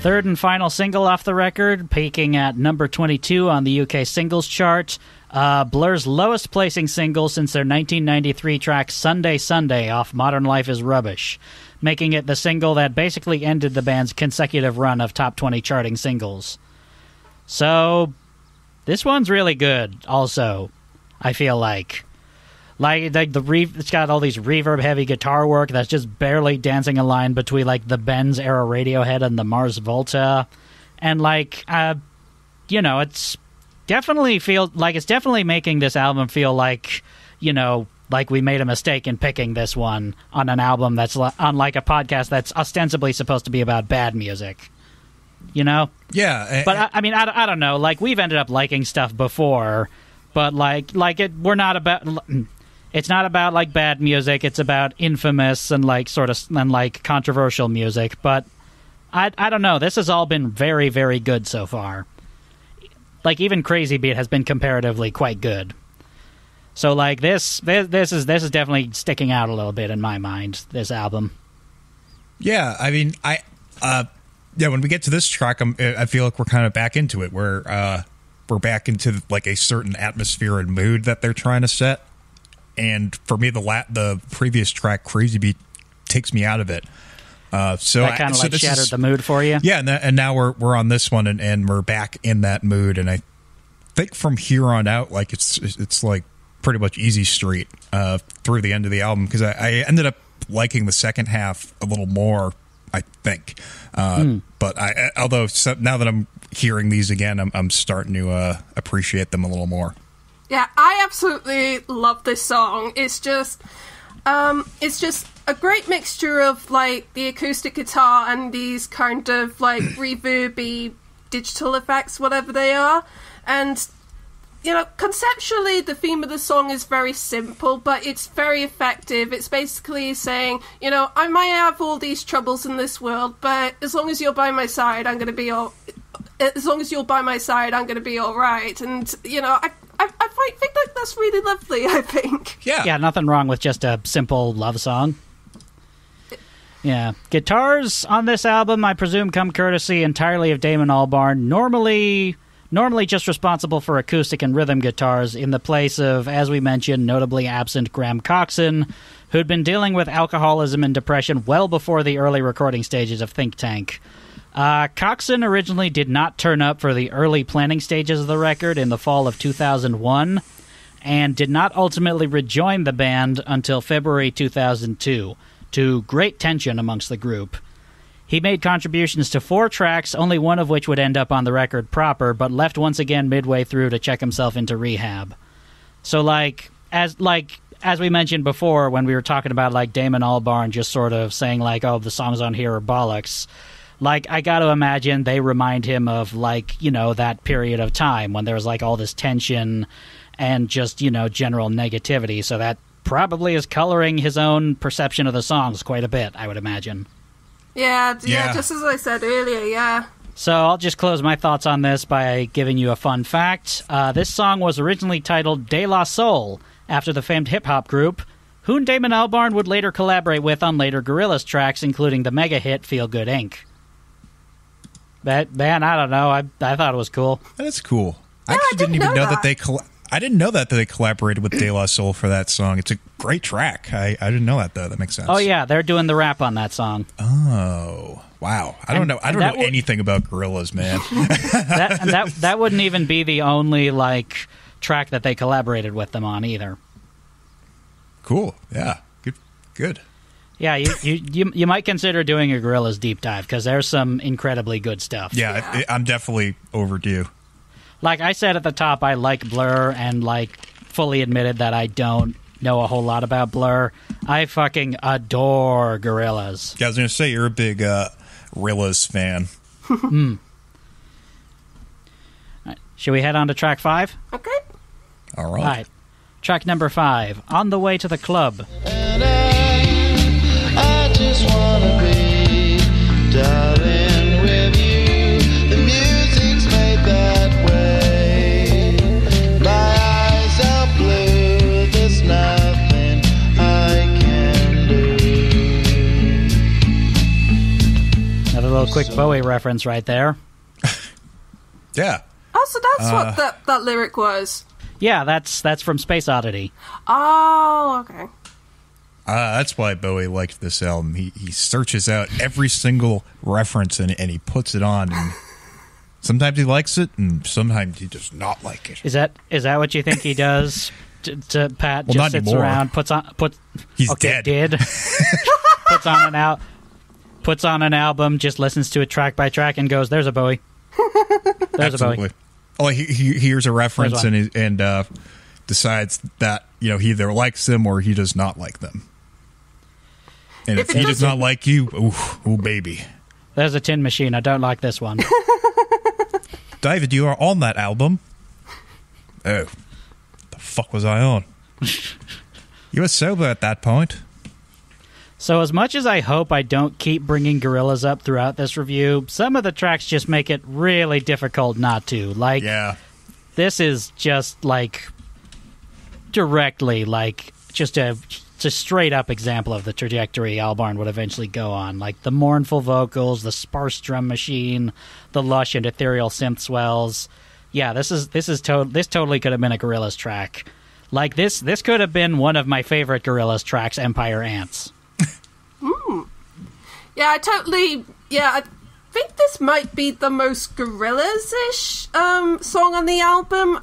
Third and final single off the record, peaking at number 22 on the UK singles chart. Blur's lowest placing single since their 1993 track Sunday Sunday off Modern Life is Rubbish, making it the single that basically ended the band's consecutive run of top 20 charting singles. So, this one's really good, also, I feel like. It's got all these reverb-heavy guitar work that's just barely dancing a line between, like, the Benz-era Radiohead and the Mars Volta. And, like, it's definitely making this album feel like, like we made a mistake in picking this one on an album that's on, like, a podcast that's ostensibly supposed to be about bad music. Yeah. But, I don't know. Like, we've ended up liking stuff before, but, we're not about... It's not about, like, bad music. It's about infamous and, like, controversial music. But I don't know. This has all been very, very good so far. Like, even Crazy Beat has been comparatively quite good. So, like, this is definitely sticking out a little bit in my mind, this album. Yeah, I mean, when we get to this track, I feel like we're kind of back into it. We're back into, like, a certain atmosphere and mood that they're trying to set. And for me, the previous track, Crazy Beat, takes me out of it. So that kind of shattered the mood for you. Yeah, and now we're on this one, and we're back in that mood. And I think from here on out, like it's like pretty much easy street through the end of the album, because I ended up liking the second half a little more, I think. But although now that I'm hearing these again, I'm starting to appreciate them a little more. Yeah, I absolutely love this song. It's just a great mixture of, like, the acoustic guitar and these kind of, like, reverby digital effects, whatever they are. And, conceptually, the theme of the song is very simple, but it's very effective. It's basically saying, I might have all these troubles in this world, but as long as you're by my side, I'm going to be all right. And, I think that's really lovely, I think. Yeah, nothing wrong with just a simple love song. Yeah. Guitars on this album, I presume, come courtesy entirely of Damon Albarn, normally just responsible for acoustic and rhythm guitars, in the place of, as we mentioned, notably absent Graham Coxon, who'd been dealing with alcoholism and depression well before the early recording stages of Think Tank. Coxon originally did not turn up for the early planning stages of the record in the fall of 2001, and did not ultimately rejoin the band until February 2002, to great tension amongst the group. He made contributions to 4 tracks, only one of which would end up on the record proper, but left once again midway through to check himself into rehab. So as we mentioned before when we were talking about like Damon Albarn just sort of saying like, oh, the songs on here are bollocks. Like, I got to imagine they remind him of, like, that period of time when there was, like, all this tension and just, general negativity. So that probably is coloring his own perception of the songs quite a bit, I would imagine. Yeah, just as I said earlier, yeah. So I'll just close my thoughts on this by giving you a fun fact. This song was originally titled De La Soul, after the famed hip-hop group, who Damon Albarn would later collaborate with on later Gorillaz tracks, including the mega hit Feel Good Inc. But, man, I don't know. I thought it was cool. That's cool. I actually didn't even know that they I didn't know that they collaborated with De La Soul for that song. It's a great track. I didn't know that, though. That makes sense. Oh, yeah. They're doing the rap on that song. Oh, wow. I don't know anything about Gorillaz, man. that wouldn't even be the only, like, track that they collaborated with them on either. Cool. Yeah. Good. Yeah, you might consider doing a Gorillaz deep dive, because there's some incredibly good stuff. Yeah, I'm definitely overdue. Like I said at the top, I like Blur, and like fully admitted that I don't know a whole lot about Blur. I fucking adore Gorillaz. Yeah, I was going to say, you're a big Gorillaz fan. Right. Should we head on to track 5? Okay. All right. All right. Track number 5, On the Way to the Club. And I just wanna be darling with you. The music's made that way. My eyes are blue. There's nothing I can do. Another little quick Bowie reference right there. Yeah. Oh, so that's what that lyric was. Yeah, that's from Space Oddity. Oh, okay. That's why Bowie liked this album. He searches out every single reference and he puts it on. And sometimes he likes it, and sometimes he does not like it. Is that what you think he does? To Pat well, just sits anymore. around, He's okay, dead. puts on an album, just listens to it track by track, and goes, "There's a Bowie." There's Absolutely. a Bowie. Oh, he hears a reference and decides that he either likes them or he does not like them. And if he does not like you, ooh, baby. There's a Tin Machine. I don't like this one. David, you are on that album. Oh, the fuck was I on? You were sober at that point. So as much as I hope I don't keep bringing Gorillaz up throughout this review, some of the tracks just make it really difficult not to. Like, yeah. This is just, like, directly, like, just a straight up example of the trajectory Albarn would eventually go on. Like the mournful vocals, the sparse drum machine, the lush and ethereal synth swells. Yeah, this totally could have been a Gorillaz track. Like this could have been one of my favorite Gorillaz tracks, Empire Ants. Yeah, I think this might be the most Gorillaz-ish song on the album.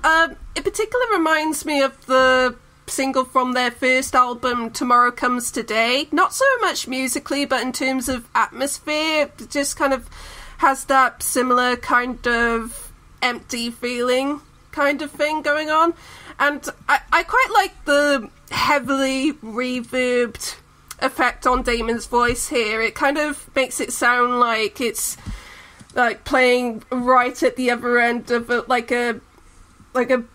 It particularly reminds me of the single from their first album, Tomorrow Comes Today. Not so much musically, but in terms of atmosphere, it just kind of has that similar kind of empty feeling kind of thing going on. And I quite like the heavily reverbed effect on Damon's voice here. It kind of makes it sound like it's like playing right at the other end of like a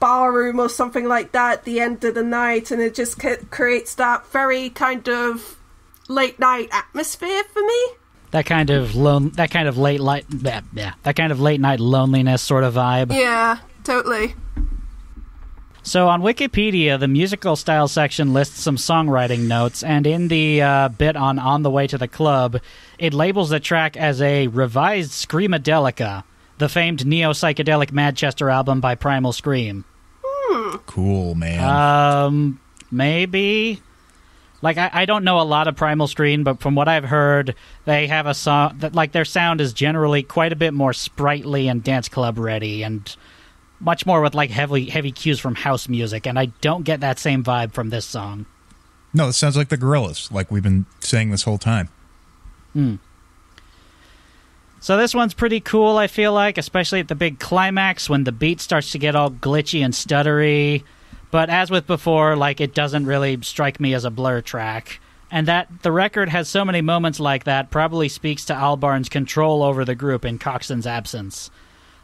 bar room or something like that at the end of the night, and it just creates that very kind of late night atmosphere for me. That kind of late night loneliness sort of vibe. Yeah, totally. So on Wikipedia, the musical style section lists some songwriting notes, and in the bit on the Way to the Club, it labels the track as a revised Screamadelica, the famed neo-psychedelic Manchester album by Primal Scream. Cool, man. Maybe. Like, I don't know a lot of Primal Scream, but from what I've heard, they have a song that, like, their sound is generally quite a bit more sprightly and dance club ready, and much more with, like, heavy cues from house music, and I don't get that same vibe from this song. No, it sounds like the Gorillaz, like we've been saying this whole time. So this one's pretty cool, I feel like, especially at the big climax when the beat starts to get all glitchy and stuttery. But as with before, like, it doesn't really strike me as a Blur track. And that the record has so many moments like that probably speaks to Albarn's control over the group in Coxon's absence.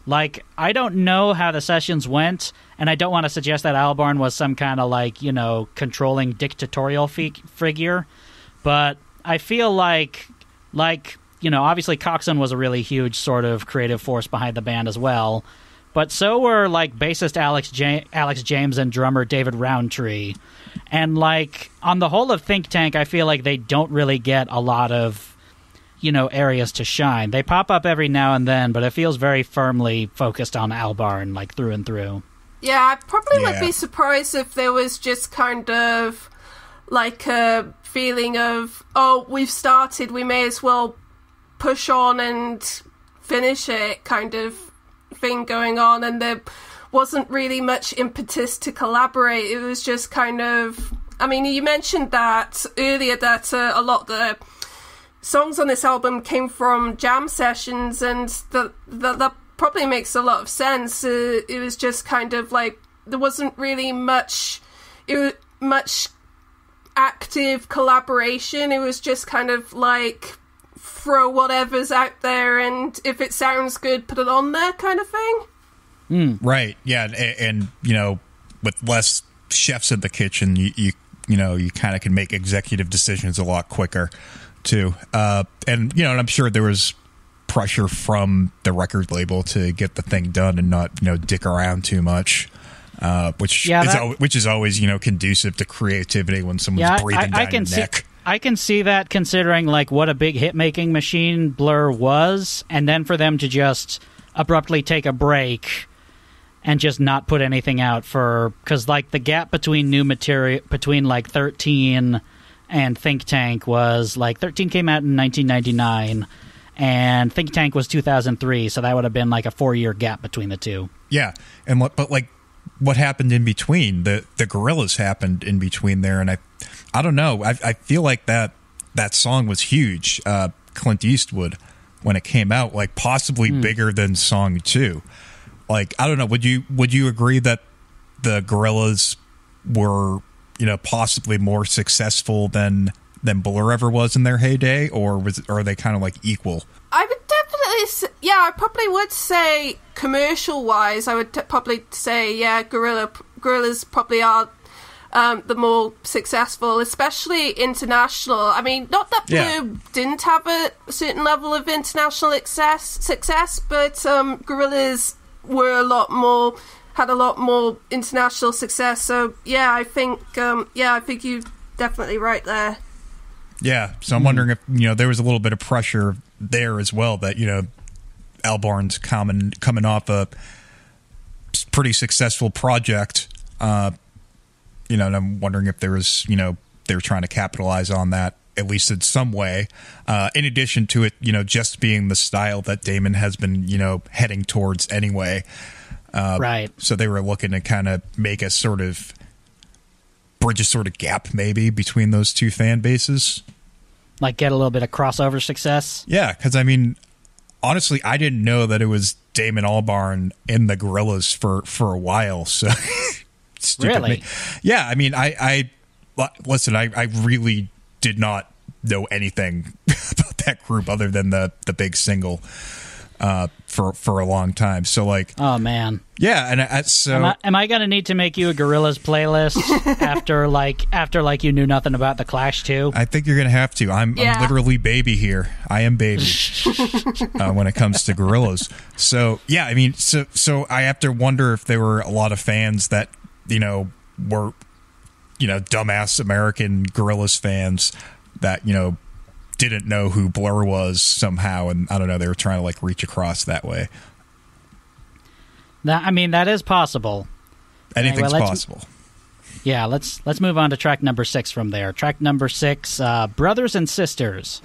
Like, I don't know how the sessions went, and I don't want to suggest that Albarn was some kind of, like, you know, controlling dictatorial figure, but I feel like, you know, obviously Coxon was a really huge sort of creative force behind the band as well, but so were, like, bassist Alex James and drummer David Roundtree. And, like, on the whole of Think Tank, I feel like they don't really get a lot of, you know, areas to shine. They pop up every now and then, but it feels very firmly focused on Albarn, like, through and through. Yeah, I probably would be surprised if there was just kind of, like, a feeling of, oh, we've started, we may as well push on and finish it kind of thing going on, and there wasn't really much impetus to collaborate. It was just kind of, I mean, you mentioned that earlier, that a lot of the songs on this album came from jam sessions, and that probably makes a lot of sense. It was just kind of like, there wasn't really much active collaboration. It was just kind of like, throw whatever's out there, and if it sounds good, put it on there kind of thing. Right, yeah, and you know, with less chefs in the kitchen, you know, you kind of can make executive decisions a lot quicker, too. And, you know, and I'm sure there was pressure from the record label to get the thing done and not, you know, dick around too much, which is always, you know, conducive to creativity when someone's breathing down your neck. I can see that, considering, like, what a big hit-making machine Blur was, and then for them to just abruptly take a break and just not put anything out for... Because, like, the gap between new material... Between, like, 13 and Think Tank was, like... 13 came out in 1999, and Think Tank was 2003, so that would have been, like, a 4-year gap between the two. Yeah, but, like, what happened in between? The Gorillaz happened in between there, and I don't know. I feel like that song was huge. Clint Eastwood, when it came out, like, possibly bigger than Song 2. Like, I don't know. Would you agree that the Gorillaz were, you know, possibly more successful than Blur ever was in their heyday, or are they kind of like equal? I would definitely say, I probably would say commercial wise, I would probably say, Gorillaz probably are the more successful, especially international. I mean, not that Blue didn't have a certain level of international success, but Gorillaz were had a lot more international success. So I think you're definitely right there. Yeah, so I'm wondering if, you know, there was a little bit of pressure there as well, that, you know, Albarn's coming off a pretty successful project, you know, and I'm wondering if there was, you know, they were trying to capitalize on that, at least in some way, in addition to it, you know, just being the style that Damon has been, you know, heading towards anyway. Right. So they were looking to kind of make a sort of bridge a sort of gap maybe between those two fan bases. Like, get a little bit of crossover success? Yeah, because, I mean, honestly, I didn't know that it was Damon Albarn in the Gorillaz for a while, so... Really? Me. Yeah, I mean, I listen, I really did not know anything about that group other than the big single for a long time. So, like... Oh, man. Yeah, and so... Am I going to need to make you a Gorillaz playlist after you knew nothing about The Clash, too? I think you're going to have to. I'm literally baby here. I am baby when it comes to Gorillaz. So, yeah, I mean, so I have to wonder if there were a lot of fans that, you know, were, you know, dumbass American Gorillaz fans that, you know, didn't know who Blur was somehow, and I don't know, they were trying to, like, reach across that way. That is possible. Anything's possible. Yeah, let's move on to track number 6 from there. Track number 6, Brothers and Sisters.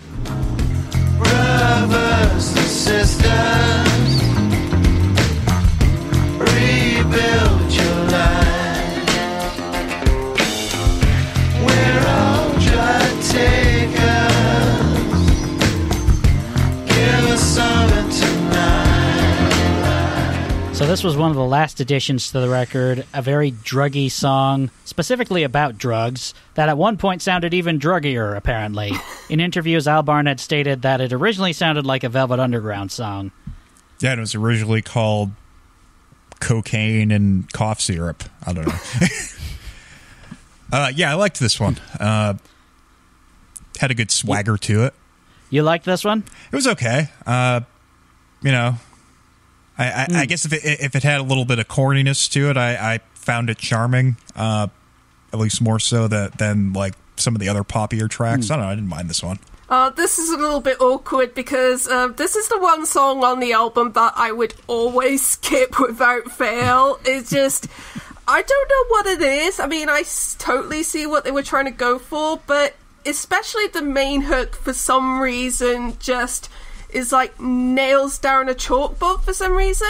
Brothers and sisters, rebuild your life. We're all trying to take us, give us something tonight. So this was one of the last additions to the record, a very druggy song, specifically about drugs, that at one point sounded even druggier, apparently. In interviews, Albarn had stated that it originally sounded like a Velvet Underground song. Yeah, it was originally called Cocaine and Cough Syrup. I don't know. Yeah, I liked this one. Had a good swagger to it. You liked this one? It was okay. You know, I guess if it had a little bit of corniness to it, I found it charming. At least more so than like some of the other poppier tracks. I don't know. I didn't mind this one. This is a little bit awkward because this is the one song on the album that I would always skip without fail. It's just, I don't know what it is. I mean, I totally see what they were trying to go for, but especially the main hook for some reason just is like nails down a chalkboard for some reason.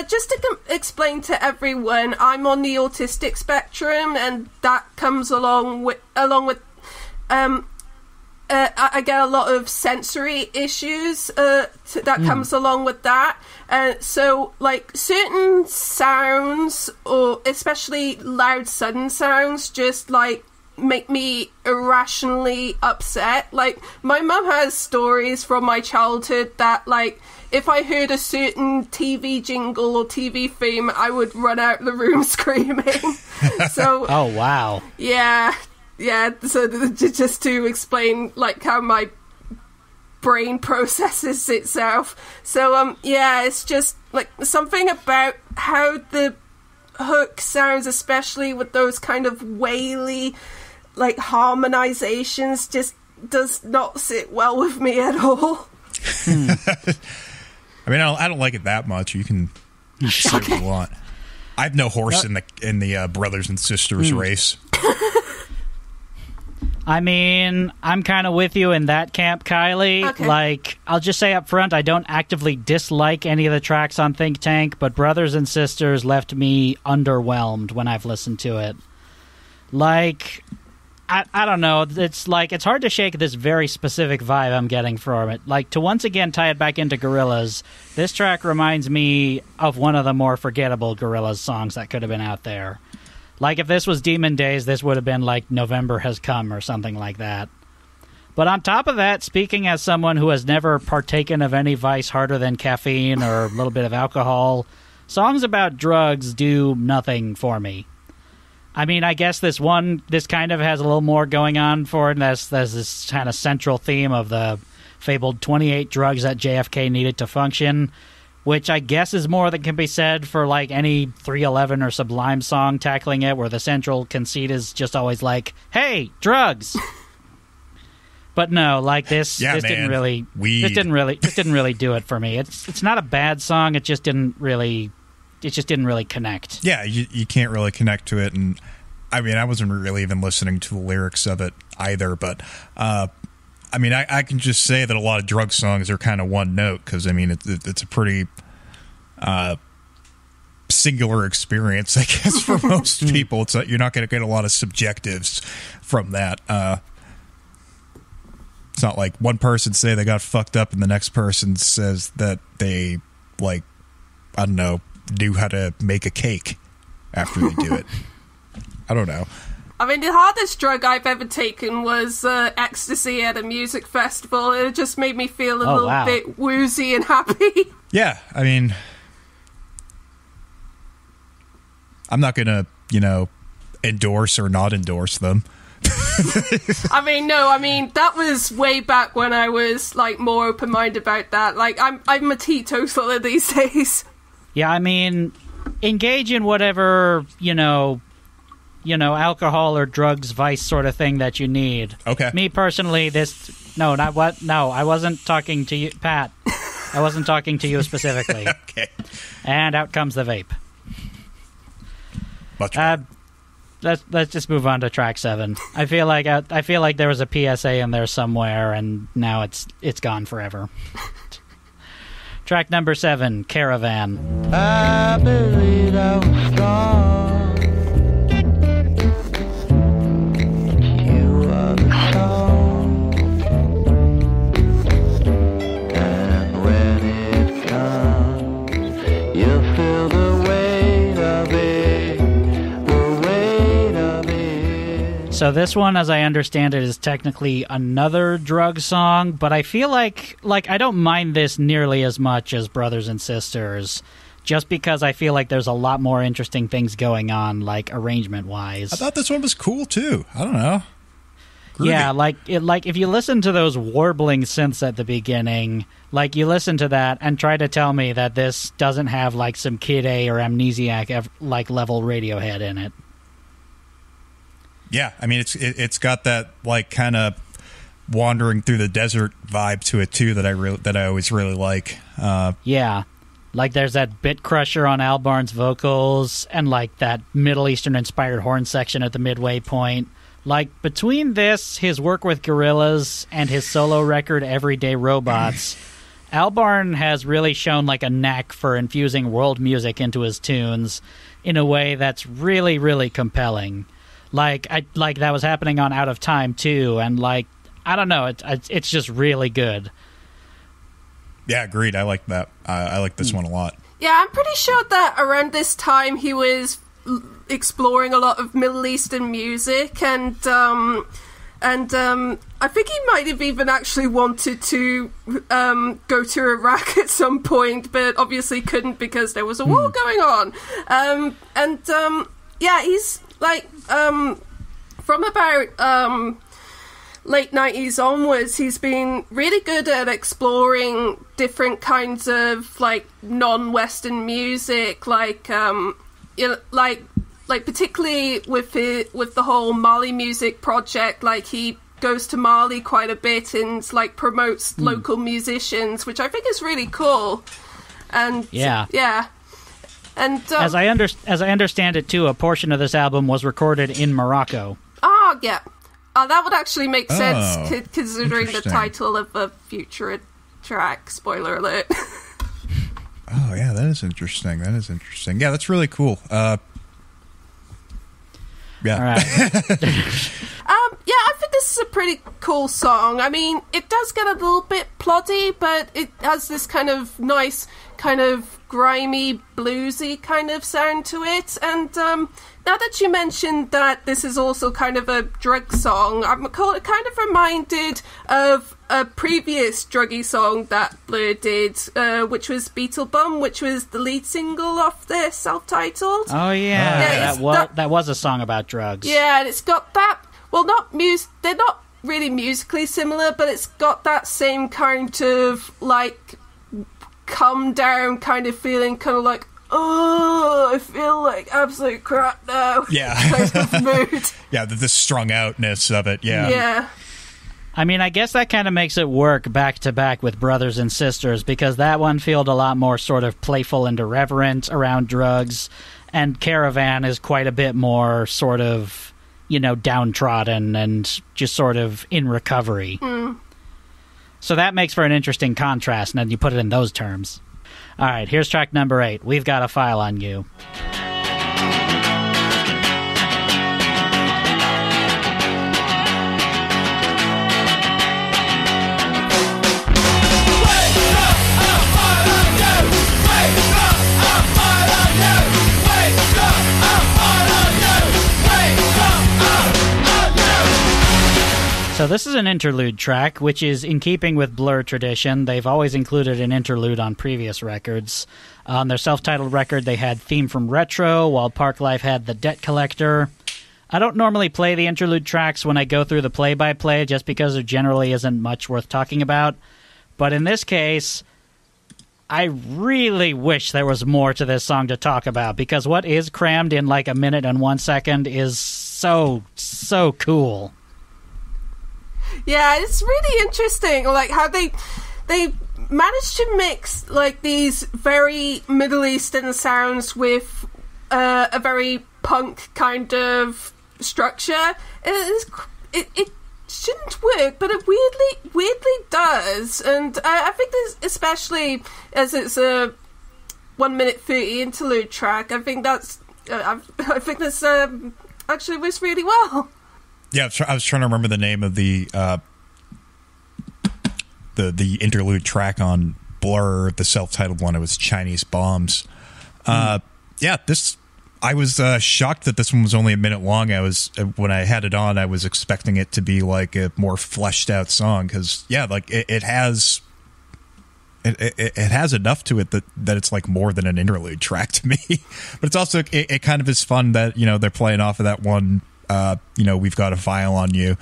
Just to explain to everyone, I'm on the autistic spectrum, and that comes along with I get a lot of sensory issues that comes along with that. So, like, certain sounds, or especially loud, sudden sounds, just, like, make me irrationally upset. Like, my mum has stories from my childhood that, like, if I heard a certain TV jingle or TV theme, I would run out of the room screaming. So, oh, wow. Yeah, so just to explain, like, how my brain processes itself. So, yeah, it's just, like, something about how the hook sounds, especially with those kind of waily, like, harmonizations, just does not sit well with me at all. I mean, I don't like it that much. You can say what you want. I have no horse in the brothers and sisters race. I mean, I'm kind of with you in that camp, Kylie. Okay. Like, I'll just say up front, I don't actively dislike any of the tracks on Think Tank, but Brothers and Sisters left me underwhelmed when I've listened to it. Like, I don't know. It's like, it's hard to shake this very specific vibe I'm getting from it. Like, to once again tie it back into Gorillaz, this track reminds me of one of the more forgettable Gorillaz songs that could have been out there. Like, if this was Demon Days, this would have been like November Has Come or something like that. But on top of that, speaking as someone who has never partaken of any vice harder than caffeine or a little bit of alcohol, songs about drugs do nothing for me. I mean, I guess this kind of has a little more going on for it. There's this kind of central theme of the fabled 28 drugs that JFK needed to function, which I guess is more than can be said for, like, any 311 or Sublime song tackling it, where the central conceit is just always like, hey, drugs! But no, like, this didn't really do it for me. It's not a bad song, it just didn't really connect. Yeah, you can't really connect to it, and I mean, I wasn't really even listening to the lyrics of it either, but I mean, I can just say that a lot of drug songs are kind of one note, because, I mean, it's a pretty singular experience, I guess, for most people. You're not going to get a lot of subjectives from that. It's not like one person say they got fucked up and the next person says that they, like, I don't know, knew how to make a cake after they do it. I don't know. I mean, the hardest drug I've ever taken was ecstasy at a music festival. It just made me feel a little bit woozy and happy. Yeah, I mean, I'm not going to, endorse or not endorse them. I mean, that was way back when I was, like, more open-minded about that. Like, I'm a teetotaler these days. Yeah, I mean, engage in whatever, alcohol or drugs, vice sort of thing that you need. Okay. Me personally, I wasn't talking to you, Pat. I wasn't talking to you specifically. Okay. And out comes the vape. Much better. Let's just move on to track 7. I feel like there was a PSA in there somewhere, and now it's gone forever. Track number 7, Caravan. I believe I was strong. You are the song. And when it comes, you'll feel the way. So this one, as I understand it, is technically another drug song, but I feel like I don't mind this nearly as much as Brothers and Sisters, just because I feel like there's a lot more interesting things going on, like arrangement-wise. I thought this one was cool too. I don't know. Groovy. Yeah, like if you listen to those warbling synths at the beginning, like you listen to that and try to tell me that this doesn't have like some Kid A or Amnesiac like level Radiohead in it. Yeah, I mean it's got that like kind of wandering through the desert vibe to it too that I always really like. Yeah, like there's that bit crusher on Albarn's vocals and like that Middle Eastern inspired horn section at the midway point. Like between this, his work with Gorillaz, and his solo record Everyday Robots, Albarn has really shown like a knack for infusing world music into his tunes in a way that's really, really compelling. Like that was happening on Out of Time too, and like I don't know, it's just really good. Yeah, agreed. I like that. I like this one a lot. Yeah, I'm pretty sure that around this time he was exploring a lot of Middle Eastern music, and I think he might have even actually wanted to go to Iraq at some point, but obviously couldn't because there was a war going on. Yeah, he's like from about late 90s onwards, he's been really good at exploring different kinds of like non-Western music, like particularly with the whole Mali music project. Like he goes to Mali quite a bit and like promotes local musicians, which I think is really cool. And yeah. And as I understand it too, a portion of this album was recorded in Morocco. Oh yeah, that would actually make sense considering the title of a future track. Spoiler alert. Oh yeah, that is interesting. Yeah, that's really cool. Yeah. All right. Yeah, I think this is a pretty cool song. I mean, it does get a little bit ploddy, but it has this kind of nice, kind of grimy, bluesy kind of sound to it. And now that you mentioned that this is also kind of a drug song, I'm kind of reminded of a previous druggy song that Blur did, which was Beetle Bum, which was the lead single off their self-titled. Oh yeah, that was a song about drugs. Yeah, and it's got that. Well, they're not really musically similar, but it's got that same kind of like come down kind of feeling, kind of like, oh, I feel like absolute crap now. Yeah. Kind of mood. Yeah, the strung outness of it. Yeah. Yeah. I mean, I guess that kind of makes it work back to back with Brothers and Sisters, because that one felt a lot more sort of playful and irreverent around drugs, and Caravan is quite a bit more sort of, you know, downtrodden and just sort of in recovery. So that makes for an interesting contrast, and then you put it in those terms. All right, here's track number 8. We've Got a File on You. So this is an interlude track, which is in keeping with Blur tradition. They've always included an interlude on previous records. On their self-titled record, they had Theme from Retro, while Parklife had The Debt Collector. I don't normally play the interlude tracks when I go through the play-by-play, just because there generally isn't much worth talking about. But in this case, I really wish there was more to this song to talk about, because what is crammed in like a minute and 1 second is so cool. Yeah, it's really interesting, like how they managed to mix like these very Middle Eastern sounds with a very punk kind of structure. It shouldn't work, but it weirdly does, and I think this, especially as it's a 1 minute 30 interlude track, I think this actually works really well. Yeah, I was trying to remember the name of the interlude track on Blur, the self-titled one. It was Chinese Bombs. Yeah, this I was shocked that this one was only a minute long. When I had it on, I was expecting it to be like a more fleshed out song because it has enough to it that it's like more than an interlude track to me. But it's also it kind of is fun that they're playing off of that one. We've got a file on you,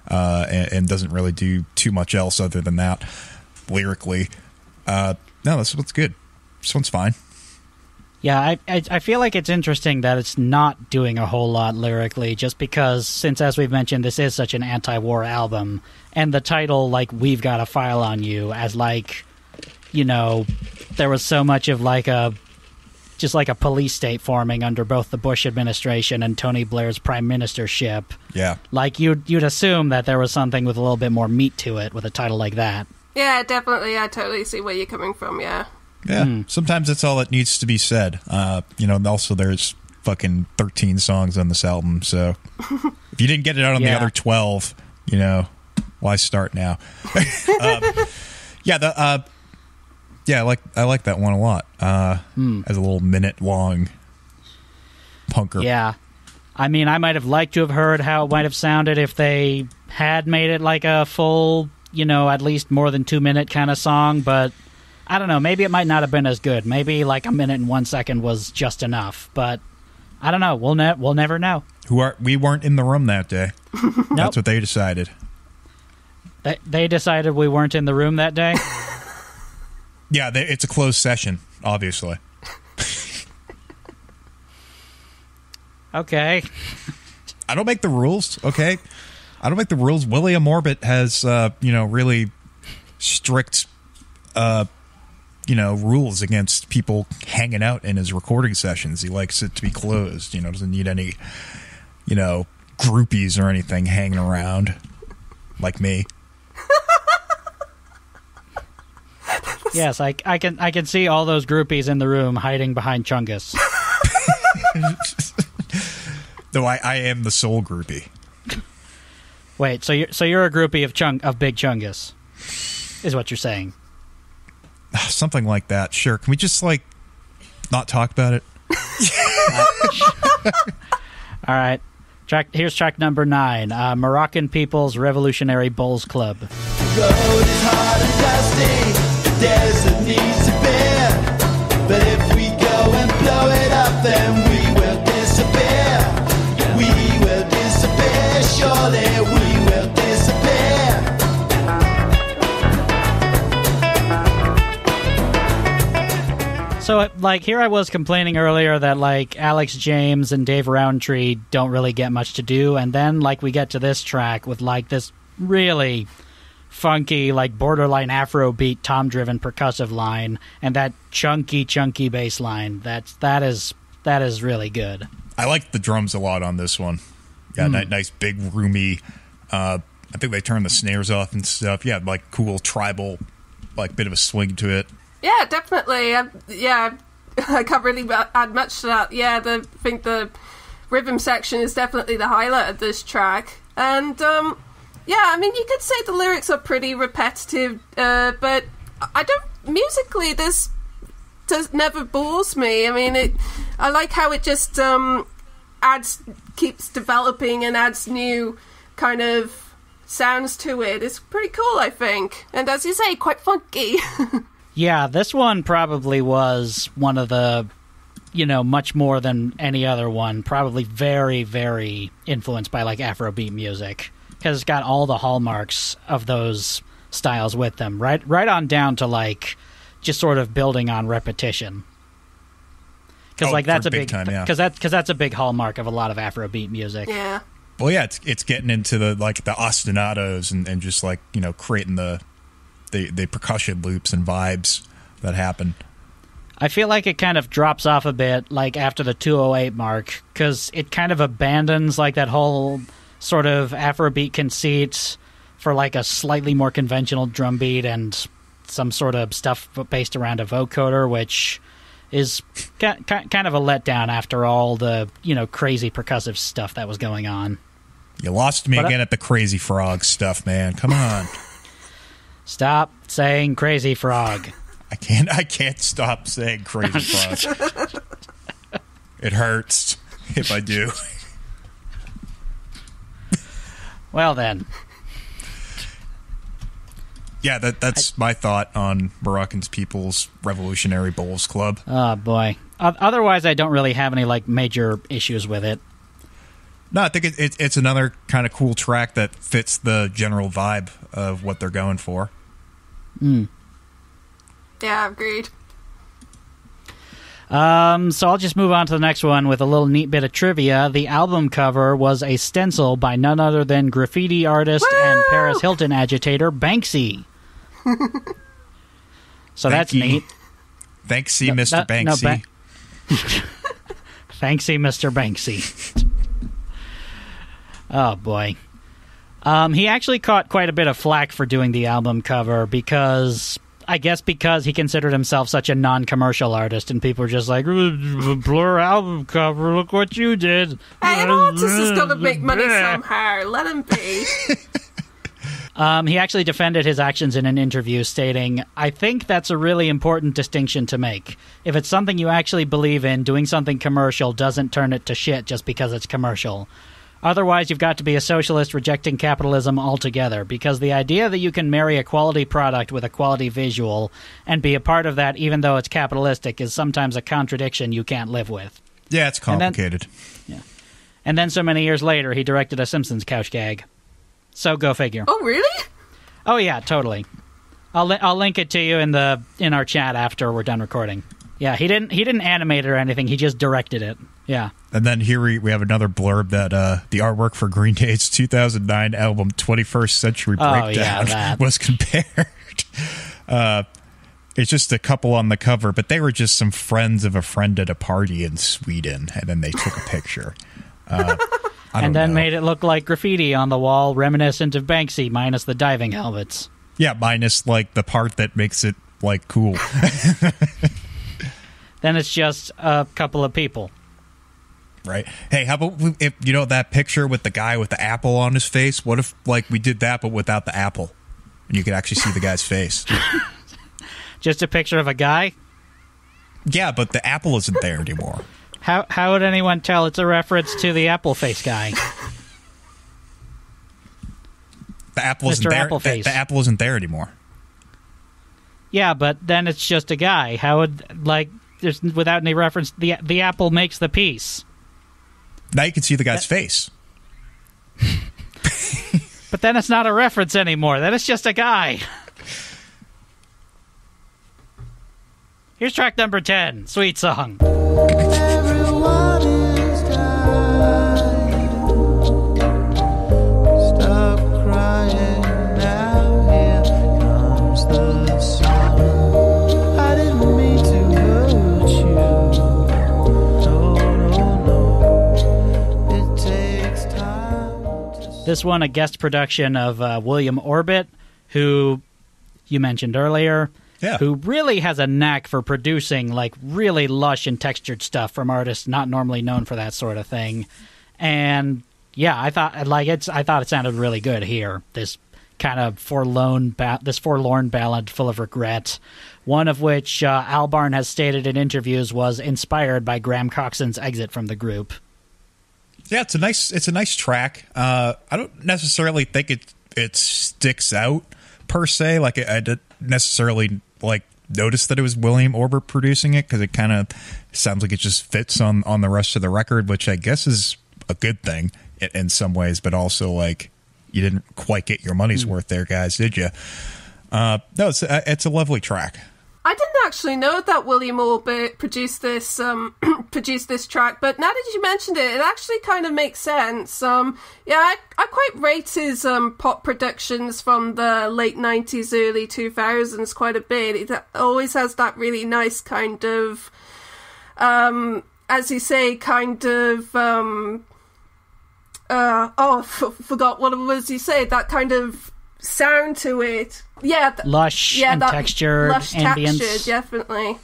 and doesn't really do too much else other than that lyrically. No, this one's good. This one's fine. Yeah, I feel like it's interesting that it's not doing a whole lot lyrically, just because, since, as we've mentioned, this is such an anti-war album, and the title, like, We've Got a File on You, as, like, there was so much of, like, a police state forming under both the Bush administration and Tony Blair's prime ministership. Yeah. Like, you'd assume that there was something with a little bit more meat to it with a title like that. Yeah, definitely. I totally see where you're coming from, yeah. Yeah, sometimes that's all that needs to be said. And also there's fucking 13 songs on this album, so if you didn't get it out on the other 12, why start now? I like that one a lot. As a little minute-long punker. Yeah. I mean, I might have liked to have heard how it might have sounded if they had made it like a full, at least more than 2-minute kind of song, but I don't know, maybe it might not have been as good. Maybe like a minute and 1 second was just enough, but I don't know. We'll never know. We weren't in the room that day. Nope. That's what they decided. They decided we weren't in the room that day? Yeah, it's a closed session, obviously. Okay. I don't make the rules, okay? I don't make the rules. William Orbit has, really strict rules against people hanging out in his recording sessions. He likes it to be closed, doesn't need any, groupies or anything hanging around like me. Yes, I can see all those groupies in the room hiding behind Chungus. Though I am the sole groupie. Wait, so you're a groupie of Big Chungus, is what you're saying? Something like that. Sure. Can we just not talk about it? All right. Here's track number 9. Moroccan People's Revolutionary Bowls Club. Road is hard and dusty, the desert needs to bear. But if we go and blow it up, then we will disappear. We will disappear, surely we will disappear. So, here I was complaining earlier that, Alex James and Dave Rowntree don't really get much to do, and then, we get to this track with, this really funky, borderline Afrobeat, tom-driven percussive line, and that chunky bass line. That is really good. I like the drums a lot on this one. Yeah, nice, big, roomy, I think they turn the snares off and stuff. Yeah, cool, tribal, bit of a swing to it. Yeah, definitely. I can't really add much to that. Yeah, I think the rhythm section is definitely the highlight of this track. And, you could say the lyrics are pretty repetitive, but musically, this never bores me. I like how it just keeps developing and adds new kind of sounds to it. It's pretty cool, I think. And as you say, quite funky. Yeah, this one probably was one of the, much more than any other one, probably very, very influenced by, Afrobeat music, because it's got all the hallmarks of those styles with them, right on down to, just sort of building on repetition. Because, that's a big time, yeah. Because that's a big hallmark of a lot of Afrobeat music. Yeah. Well, yeah, it's getting into the ostinatos and just, creating the percussion loops and vibes that happen. I feel like it kind of drops off a bit, after the 208 mark, because it kind of abandons, that whole sort of Afrobeat conceit for, a slightly more conventional drum beat and some sort of stuff based around a vocoder, which is kind of a letdown after all the, crazy percussive stuff that was going on. You lost me again at the Crazy Frog stuff, man. Come on. Stop saying Crazy Frog. I can't stop saying Crazy Frog. It hurts if I do. Well, then. Yeah, that's my thought on Moroccan People's Revolutionary Bowls Club. Oh, boy. Otherwise, I don't really have any, like, major issues with it. No, I think it's another kind of cool track that fits the general vibe of what they're going for. Yeah, agreed. So I'll just move on to the next one with a little neat bit of trivia. The album cover was a stencil by none other than graffiti artist and Paris Hilton agitator Banksy. So that's neat. Thanksy, Mr. Banksy. Thanksy, Mr. Banksy. Oh, boy. He actually caught quite a bit of flack for doing the album cover because he considered himself such a non-commercial artist, and people were just like, Blur album cover, look what you did. Hey, an artist has got to make money somehow. Let him be. He actually defended his actions in an interview, stating, I think that's a really important distinction to make. If it's something you actually believe in, doing something commercial doesn't turn it to shit just because it's commercial. Otherwise, you've got to be a socialist rejecting capitalism altogether, because the idea that you can marry a quality product with a quality visual and be a part of that even though it's capitalistic is sometimes a contradiction you can't live with. Yeah, it's complicated. And then so many years later, he directed a Simpsons couch gag. So go figure. Oh, really? Oh, yeah, totally. I'll link it to you in our chat after we're done recording. Yeah, he didn't animate it or anything. He just directed it. Yeah. And then here we have another blurb that the artwork for Green Day's 2009 album 21st Century Breakdown was compared. It's just a couple on the cover, but they were just some friends of a friend at a party in Sweden, and then they took a picture. And then made it look like graffiti on the wall, reminiscent of Banksy, minus the diving helmets. Yeah, minus like the part that makes it like cool. Then it's just a couple of people. Right. Hey, how about if that picture with the guy with the apple on his face? What if like we did that but without the apple, and you could actually see the guy's face? Just a picture of a guy? Yeah, but the apple isn't there anymore. How would anyone tell it's a reference to the apple face guy? The apple isn't there. The apple isn't there anymore. Yeah, but then it's just a guy. How would there's without any reference? The apple makes the piece. Now you can see the guy's face. But then it's not a reference anymore. Then it's just a guy. Here's track number 10, Sweet Song. Everyone is dying. Stop crying now. Here comes the sun. I didn't mean to hurt you. No. It takes time. This one, a guest production of William Orbit, who you mentioned earlier. Yeah. Who really has a knack for producing like really lush and textured stuff from artists not normally known for that sort of thing. And yeah, I thought it sounded really good here. This kind of forlorn ballad full of regret, one of which Albarn has stated in interviews was inspired by Graham Coxon's exit from the group. Yeah, it's a nice track. I don't necessarily think it sticks out per se. Like I didn't necessarily like notice that it was William Orbit producing it, because it kind of sounds like it just fits on the rest of the record, which I guess is a good thing in some ways, but also like you didn't quite get your money's worth there, guys, did you? No, it's a lovely track. I didn't actually know that William Orbit produced this track, but now that you mentioned it, it actually kind of makes sense. Yeah, I quite rate his pop productions from the late 90s, early 2000s quite a bit. It always has that really nice kind of, as you say, kind of, forgot what it was you said, that kind of sound to it. Yeah, lush and textured, lush ambience. Textured, definitely.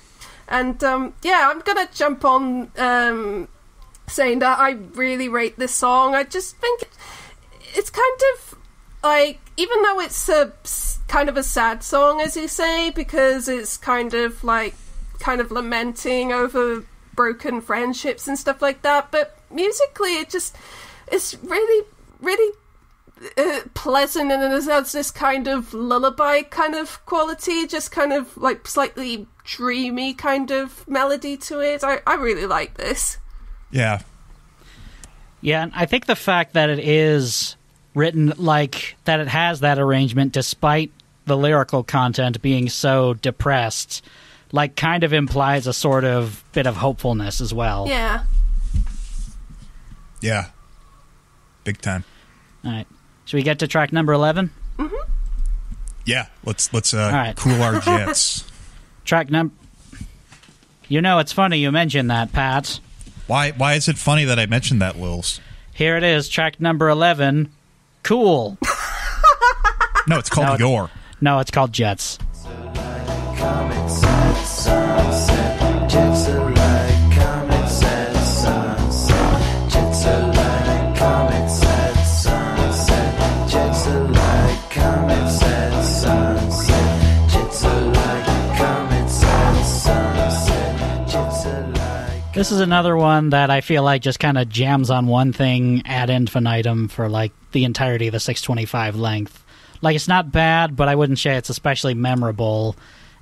And yeah, I'm gonna jump on saying that I really rate this song. I just think it's kind of like, even though it's kind of a sad song, as you say, because it's kind of lamenting over broken friendships and stuff like that. But musically, it's really, really pleasant, and it has this kind of lullaby kind of quality, just kind of like slightly dreamy kind of melody to it. I really like this. Yeah. Yeah, and I think the fact that it is written like that, it has that arrangement despite the lyrical content being so depressed, like kind of implies a sort of bit of hopefulness as well. Yeah. Yeah. Big time. All right. Should we get to track number 11? Mm-hmm. Yeah, let's right. cool our jets. Track number... You know, it's funny you mentioned that, Pat. Why is it funny that I mentioned that, Lils? Here it is, track number 11, Cool. No, it's called Your. No, it's called Jets. This is another one that I feel like just kind of jams on one thing ad infinitum for like the entirety of the 625 length. Like, it's not bad, but I wouldn't say it's especially memorable,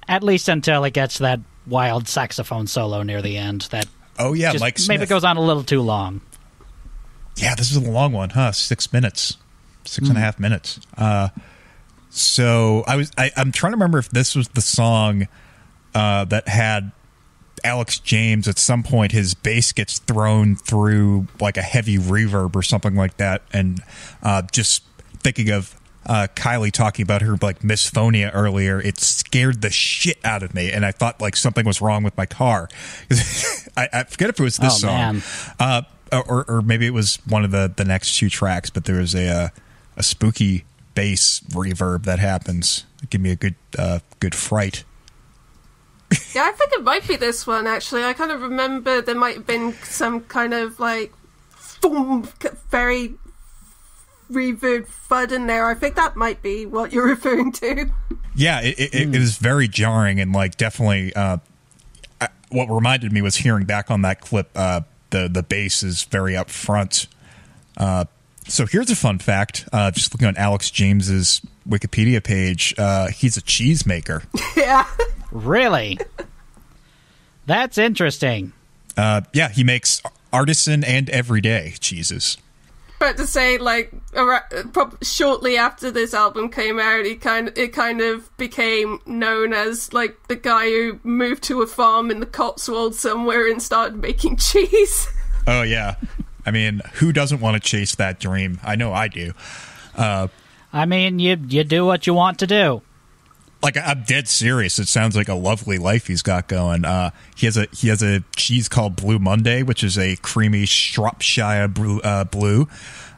at least until it gets that wild saxophone solo near the end. That just Mike Smith. Maybe it goes on a little too long. Yeah, this is a long one, huh? 6 minutes, 6.5 minutes. So I'm trying to remember if this was the song that had Alex James. At some point, his bass gets thrown through like a heavy reverb or something like that, and just thinking of Kylie talking about her like misphonia earlier, it scared the shit out of me, and I thought like something was wrong with my car. I forget if it was this song, or maybe it was one of the next two tracks, but there was a spooky bass reverb that happens. It gave me a good fright. Yeah, I think it might be this one, actually. I kind of remember there might have been some kind of, like, boom, very reverb thud in there. I think that might be what you're referring to. Yeah, it is very jarring, and, like, definitely what reminded me was hearing back on that clip, the bass is very up front. So here's a fun fact. Just looking on Alex James's Wikipedia page, he's a cheesemaker. Yeah. Really? That's interesting. Yeah, he makes artisan and everyday cheeses. But to say, like, shortly after this album came out, it kind of became known as, like, the guy who moved to a farm in the Cotswolds somewhere and started making cheese. Oh, yeah. I mean, who doesn't want to chase that dream? I know I do. I mean, you do what you want to do. Like, I'm dead serious. It sounds like a lovely life he's got going. He has a cheese called Blue Monday, which is a creamy Shropshire blue.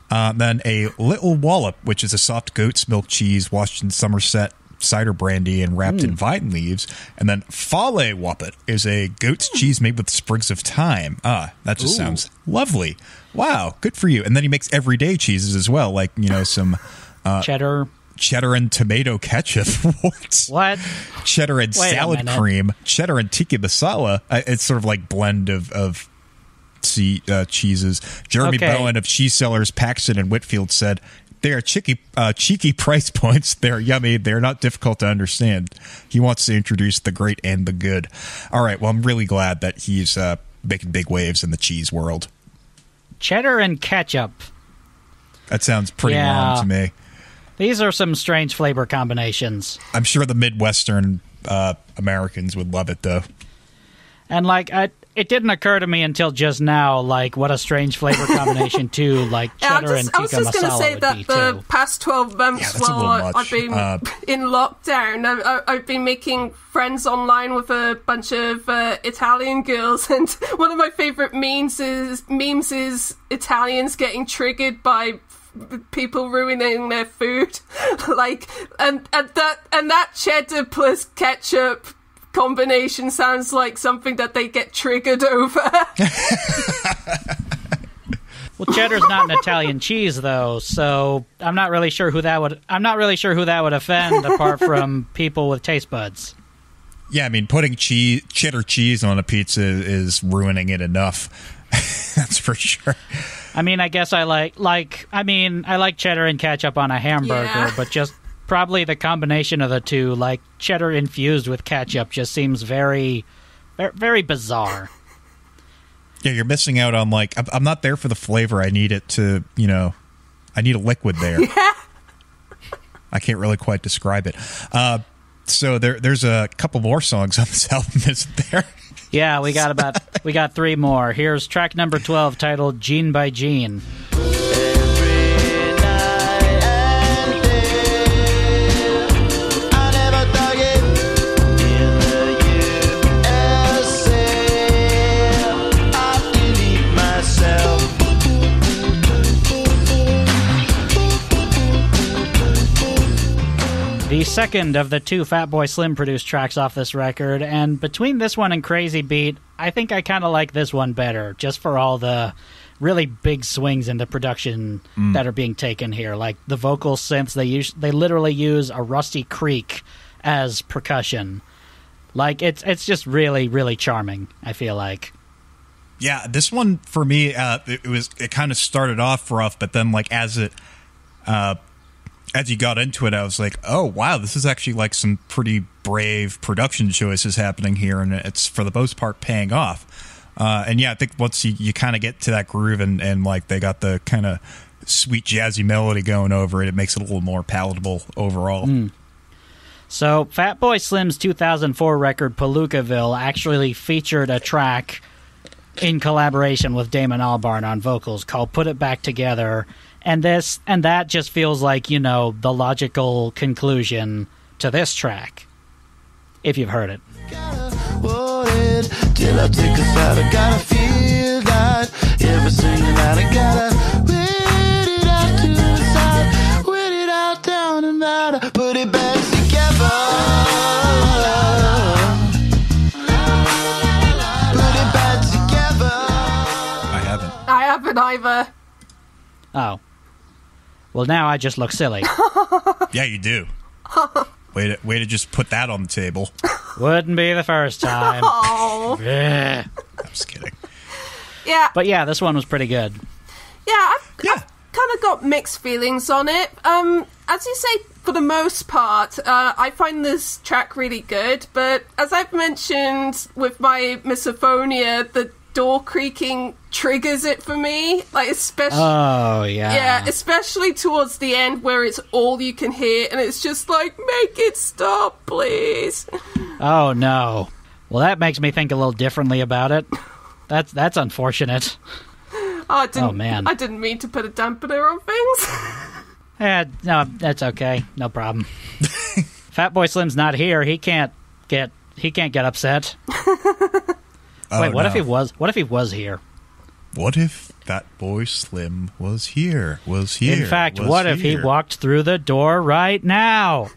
Then a Little Wallop, which is a soft goat's milk cheese washed in Somerset cider brandy and wrapped in vine leaves. And then Fale Whoppet is a goat's cheese made with sprigs of thyme. That just sounds lovely. Wow, good for you. And then he makes everyday cheeses as well, like, you know, some cheddar and tomato ketchup. What? Cheddar and salad cream. Cheddar and tikka masala. It's sort of like blend of cheeses. Jeremy Bowen of Cheese Sellers, Paxton and Whitfield said, "They are cheeky price points. They're yummy. They're not difficult to understand." He wants to introduce the great and the good. All right. Well, I'm really glad that he's making big waves in the cheese world. Cheddar and ketchup. That sounds pretty wrong to me. These are some strange flavor combinations. I'm sure the Midwestern Americans would love it, though. And, like, it didn't occur to me until just now, like, what a strange flavor combination, too, like cheddar and tikka masala. I was just going to say that the past 12 months while I've been in lockdown, I've been making friends online with a bunch of Italian girls, and one of my favourite memes is Italians getting triggered by people ruining their food, like, and that cheddar plus ketchup combination sounds like something that they get triggered over. Well, cheddar's not an Italian cheese, though, so I'm not really sure who that would offend, apart from people with taste buds. Yeah, I mean, putting cheddar cheese on a pizza is ruining it enough. That's for sure. I mean, I guess I like cheddar and ketchup on a hamburger, but just probably the combination of the two, like cheddar infused with ketchup, just seems very, very bizarre. Yeah, you're missing out on, like, I'm not there for the flavor. I need it to, I need a liquid there. Yeah. I can't really quite describe it. So there's a couple more songs on this album, isn't there? Yeah, we got 3 more. Here's track number 12, titled Gene by Gene. The second of the 2 Fatboy Slim produced tracks off this record, and between this one and Crazy Beat, I think I kind of like this one better, just for all the really big swings in the production that are being taken here. Like the vocal synths, they literally use a rusty creak as percussion. Like it's just really, really charming, I feel like. Yeah, this one for me, it kind of started off rough, but then like as you got into it, I was like, oh, wow, this is actually like some pretty brave production choices happening here, and it's for the most part paying off. And yeah, I think once you kind of get to that groove and like they got the kind of sweet jazzy melody going over it, it makes it a little more palatable overall. So Fatboy Slim's 2004 record, Palookaville, actually featured a track in collaboration with Damon Albarn on vocals called Put It Back Together. And that just feels like, the logical conclusion to this track, if you've heard it. Till I take us out, I gotta feel that every single night I gotta wait it out to the side, wait it out down and out, put it back together, put it back together. I haven't either. Oh. Well, now I just look silly. Yeah, you do. Way to just put that on the table. Wouldn't be the first time. Oh. I'm just kidding. Yeah. But yeah, this one was pretty good. Yeah, I've kind of got mixed feelings on it. As you say, for the most part, I find this track really good, but as I've mentioned with my misophonia, the door creaking triggers it for me, like especially especially towards the end where it's all you can hear and it's just like, make it stop, please. Oh no. Well, that makes me think a little differently about it. That's unfortunate. Oh man, I didn't mean to put a dampener on things. No, that's okay, no problem. Fatboy Slim's not here. He can't get upset. Wait, what if he was? What if he was here? What if Fatboy Slim was here? In fact, what if he walked through the door right now?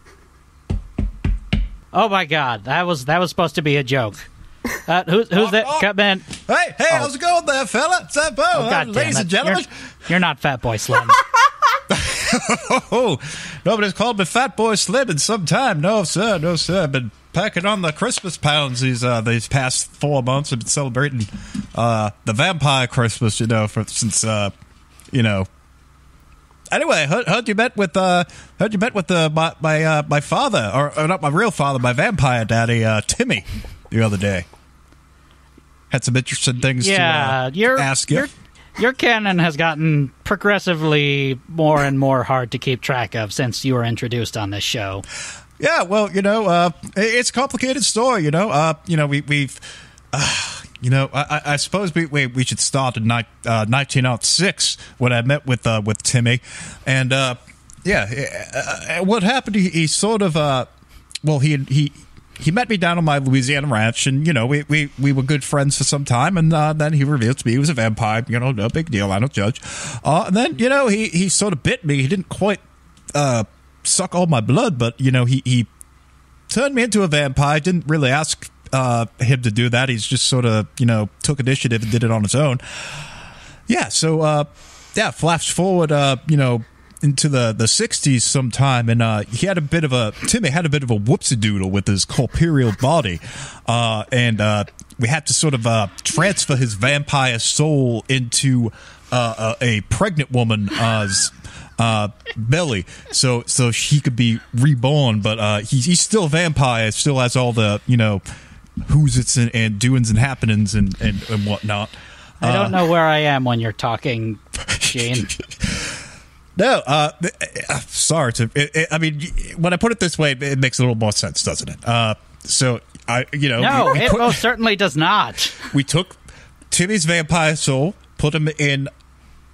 Oh my God, that was supposed to be a joke. Who's that? Come in. Hey, how's it going there, fella? What's up, ladies and gentlemen? You're not Fatboy Slim. Oh, nobody's called me Fatboy Slim in some time. No, sir. I've been packing on the Christmas pounds these past 4 months. I've been celebrating the vampire Christmas, since. Anyway, heard you met with my father, or not my real father, my vampire daddy, Timmy, the other day. Had some interesting things to ask you. Your canon has gotten progressively more and more hard to keep track of since you were introduced on this show. Yeah, well, it's a complicated story. I suppose we should start in 1906 when I met with Timmy, and what happened? He sort of he met me down on my Louisiana ranch, and we were good friends for some time, and then he revealed to me he was a vampire. No big deal, I don't judge. And then he sort of bit me. He didn't quite suck all my blood, but he turned me into a vampire. I didn't really ask him to do that. He's just sort of took initiative and did it on his own. Yeah, so flash forward into the 60s sometime, and Timmy had a bit of a whoopsie-doodle with his corporeal body, and we had to sort of transfer his vampire soul into a pregnant woman's belly, so she could be reborn, but he's still a vampire, still has all the, who's it's and doings and happenings and whatnot. I don't know where I am when you're talking, Gene. No, sorry. I mean, when I put it this way, it makes a little more sense, doesn't it? No, it most certainly does not. We took Timmy's vampire soul, put him in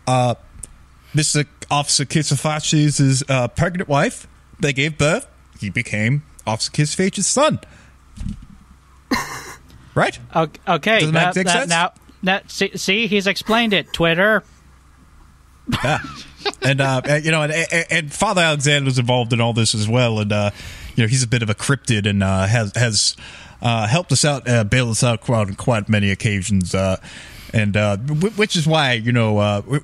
Mr. Officer Kisafachi's pregnant wife. They gave birth. He became Officer Kisafachi's son. Right? Okay. Does that make sense? Now, see, he's explained it. Twitter. Yeah. And Father Alexander was involved in all this as well, and he's a bit of a cryptid and has helped us out, bailed us out on quite many occasions, which is why we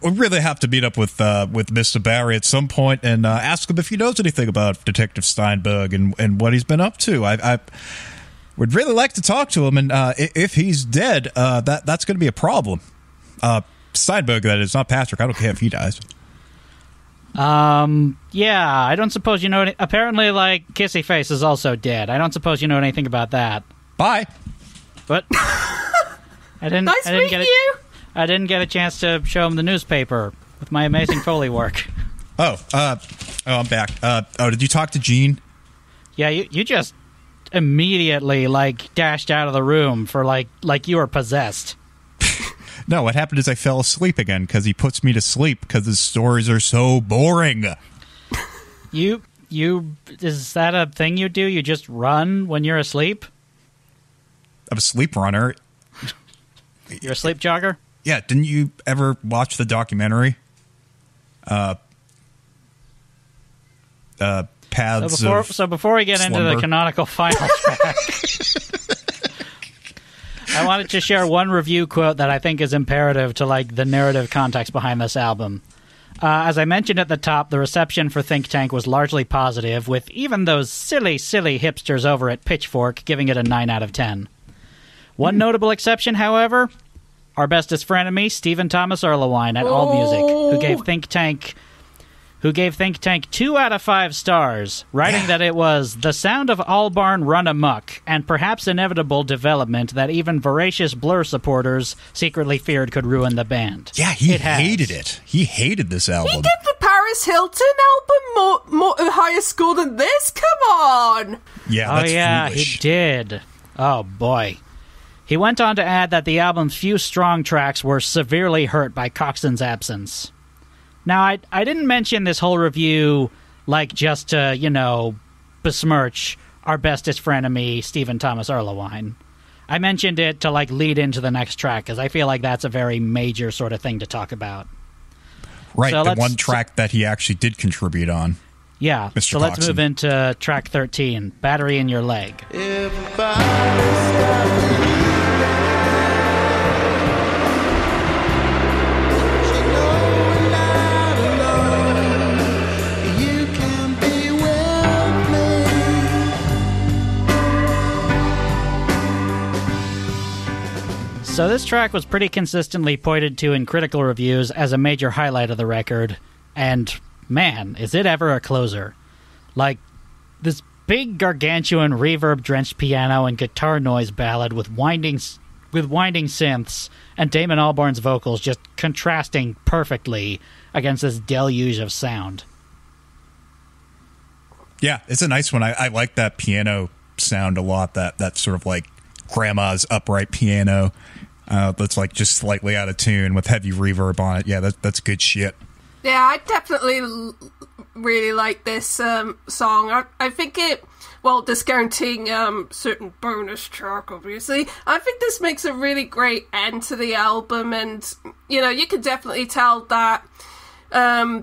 really have to meet up with Mr. Barry at some point and ask him if he knows anything about Detective Steinberg and what he's been up to. I would really like to talk to him, and if he's dead, that's going to be a problem. Steinberg, that is, not Patrick. I don't care if he dies. Yeah, I don't suppose you know apparently, Kissy Face is also dead. I don't suppose you know anything about that. Bye. But I didn't get a chance to show him the newspaper with my amazing Foley work. I'm back. Did you talk to Gene? Yeah, you just immediately, dashed out of the room for, like you were possessed. No, what happened is I fell asleep again because he puts me to sleep because his stories are so boring. Is that a thing you do? You just run when you're asleep? I'm a sleep runner. You're a sleep jogger? Yeah, didn't you ever watch the documentary? Paths So before we get slumber. into the canonical final track, I wanted to share one review quote that I think is imperative to the narrative context behind this album. As I mentioned at the top, the reception for Think Tank was largely positive, with even those silly hipsters over at Pitchfork giving it a 9 out of 10. One notable exception, however, our bestest frenemy, Stephen Thomas Erlewine at AllMusic, who gave Think Tank 2 out of 5 stars, writing that it was the sound of Albarn run amok, and perhaps inevitable development that even voracious Blur supporters secretly feared could ruin the band. Yeah, he hated it. He hated this album. He did the Paris Hilton album more higher score than this? Come on! Yeah, that's foolish. He did. Oh, boy. He went on to add that the album's few strong tracks were severely hurt by Coxon's absence. Now, I didn't mention this whole review, just to, besmirch our bestest frenemy, Stephen Thomas Erlewine. I mentioned it to, lead into the next track, because I feel like that's a very major sort of thing to talk about. Right, so the one track that he actually did contribute on. Yeah, Mr. so let's Coxon. move into track 13, Battery in Your Leg. So this track was pretty consistently pointed to in critical reviews as a major highlight of the record, and man, is it ever a closer. This big gargantuan reverb-drenched piano and guitar noise ballad with winding synths and Damon Albarn's vocals just contrasting perfectly against this deluge of sound. Yeah, it's a nice one. I like that piano sound a lot, that sort of grandma's upright piano that's just slightly out of tune with heavy reverb on it. Yeah, that's good shit. Yeah, I definitely really like this song. I think it, discounting certain bonus track, obviously, I think this makes a really great end to the album, and, you can definitely tell that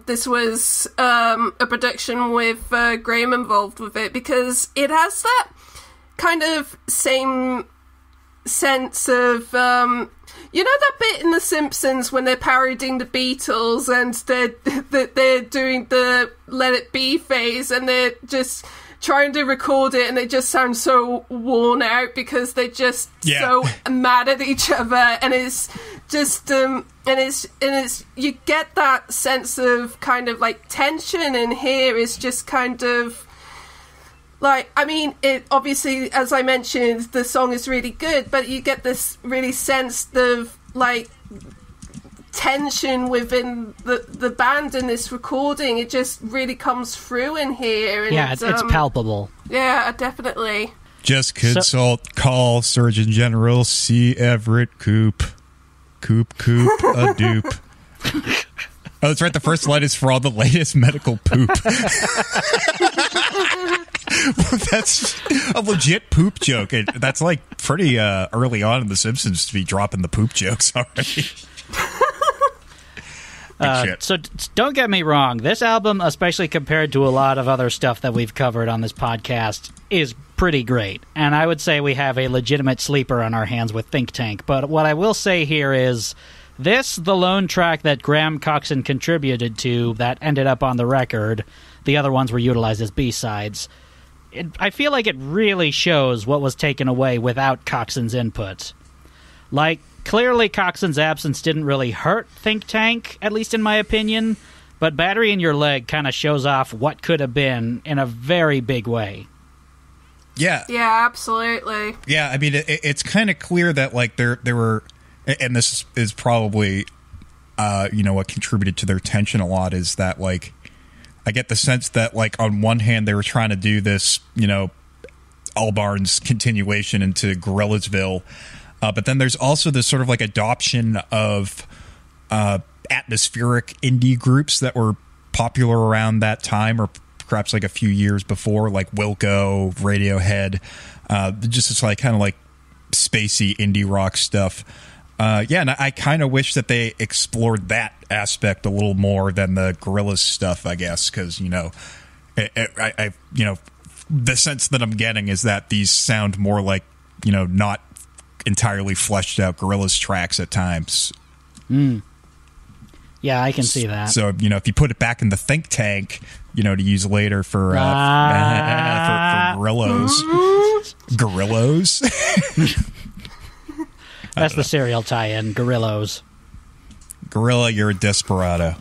this was a production with Graham involved with it, because it has that kind of same sense of You know that bit in The Simpsons when they're parodying the Beatles and they're doing the Let It Be phase and they're just trying to record it and they just sound so worn out because they're just so mad at each other, and it's just and it's you get that sense of kind of like tension in here. Is just kind of like, I mean, it obviously, as I mentioned, the song is really good, but you get this really sense of like tension within the band in this recording. It just really comes through in here. And it's palpable. Yeah, definitely. Just call Surgeon General C. Everett Koop. Koop, a dupe. Oh, that's right. The first line is for all the latest medical poop. That's a legit poop joke. That's like pretty early on in The Simpsons to be dropping the poop jokes already. So don't get me wrong. This album, especially compared to a lot of other stuff that we've covered on this podcast, is pretty great. And I would say we have a legitimate sleeper on our hands with Think Tank. But what I will say here is this, the lone track that Graham Coxon contributed to that ended up on the record, the other ones were utilized as B-sides. I feel like it really shows what was taken away without Coxon's input. Like, clearly Coxon's absence didn't really hurt Think Tank, at least in my opinion, but Battery in Your Leg kind of shows off what could have been in a very big way. Yeah, absolutely. Yeah, I mean, it's kind of clear that like there were, and this is probably, what contributed to their tension a lot is that like, I get the sense that like on one hand they were trying to do this, Albarn's continuation into Gorillazville, but then there's also this sort of like adoption of atmospheric indie groups that were popular around that time, or perhaps like a few years before, like Wilco, Radiohead, just this like kind of like spacey indie rock stuff. And I kind of wish that they explored that aspect a little more than the Gorillaz stuff, I guess, because the sense that I'm getting is that these sound more like not entirely fleshed out Gorillaz tracks at times. Yeah, I can see that. So if you put it back in the think tank, to use later for Gorillos. That's the serial tie-in, Gorillaz. Gorilla, you're a desperado.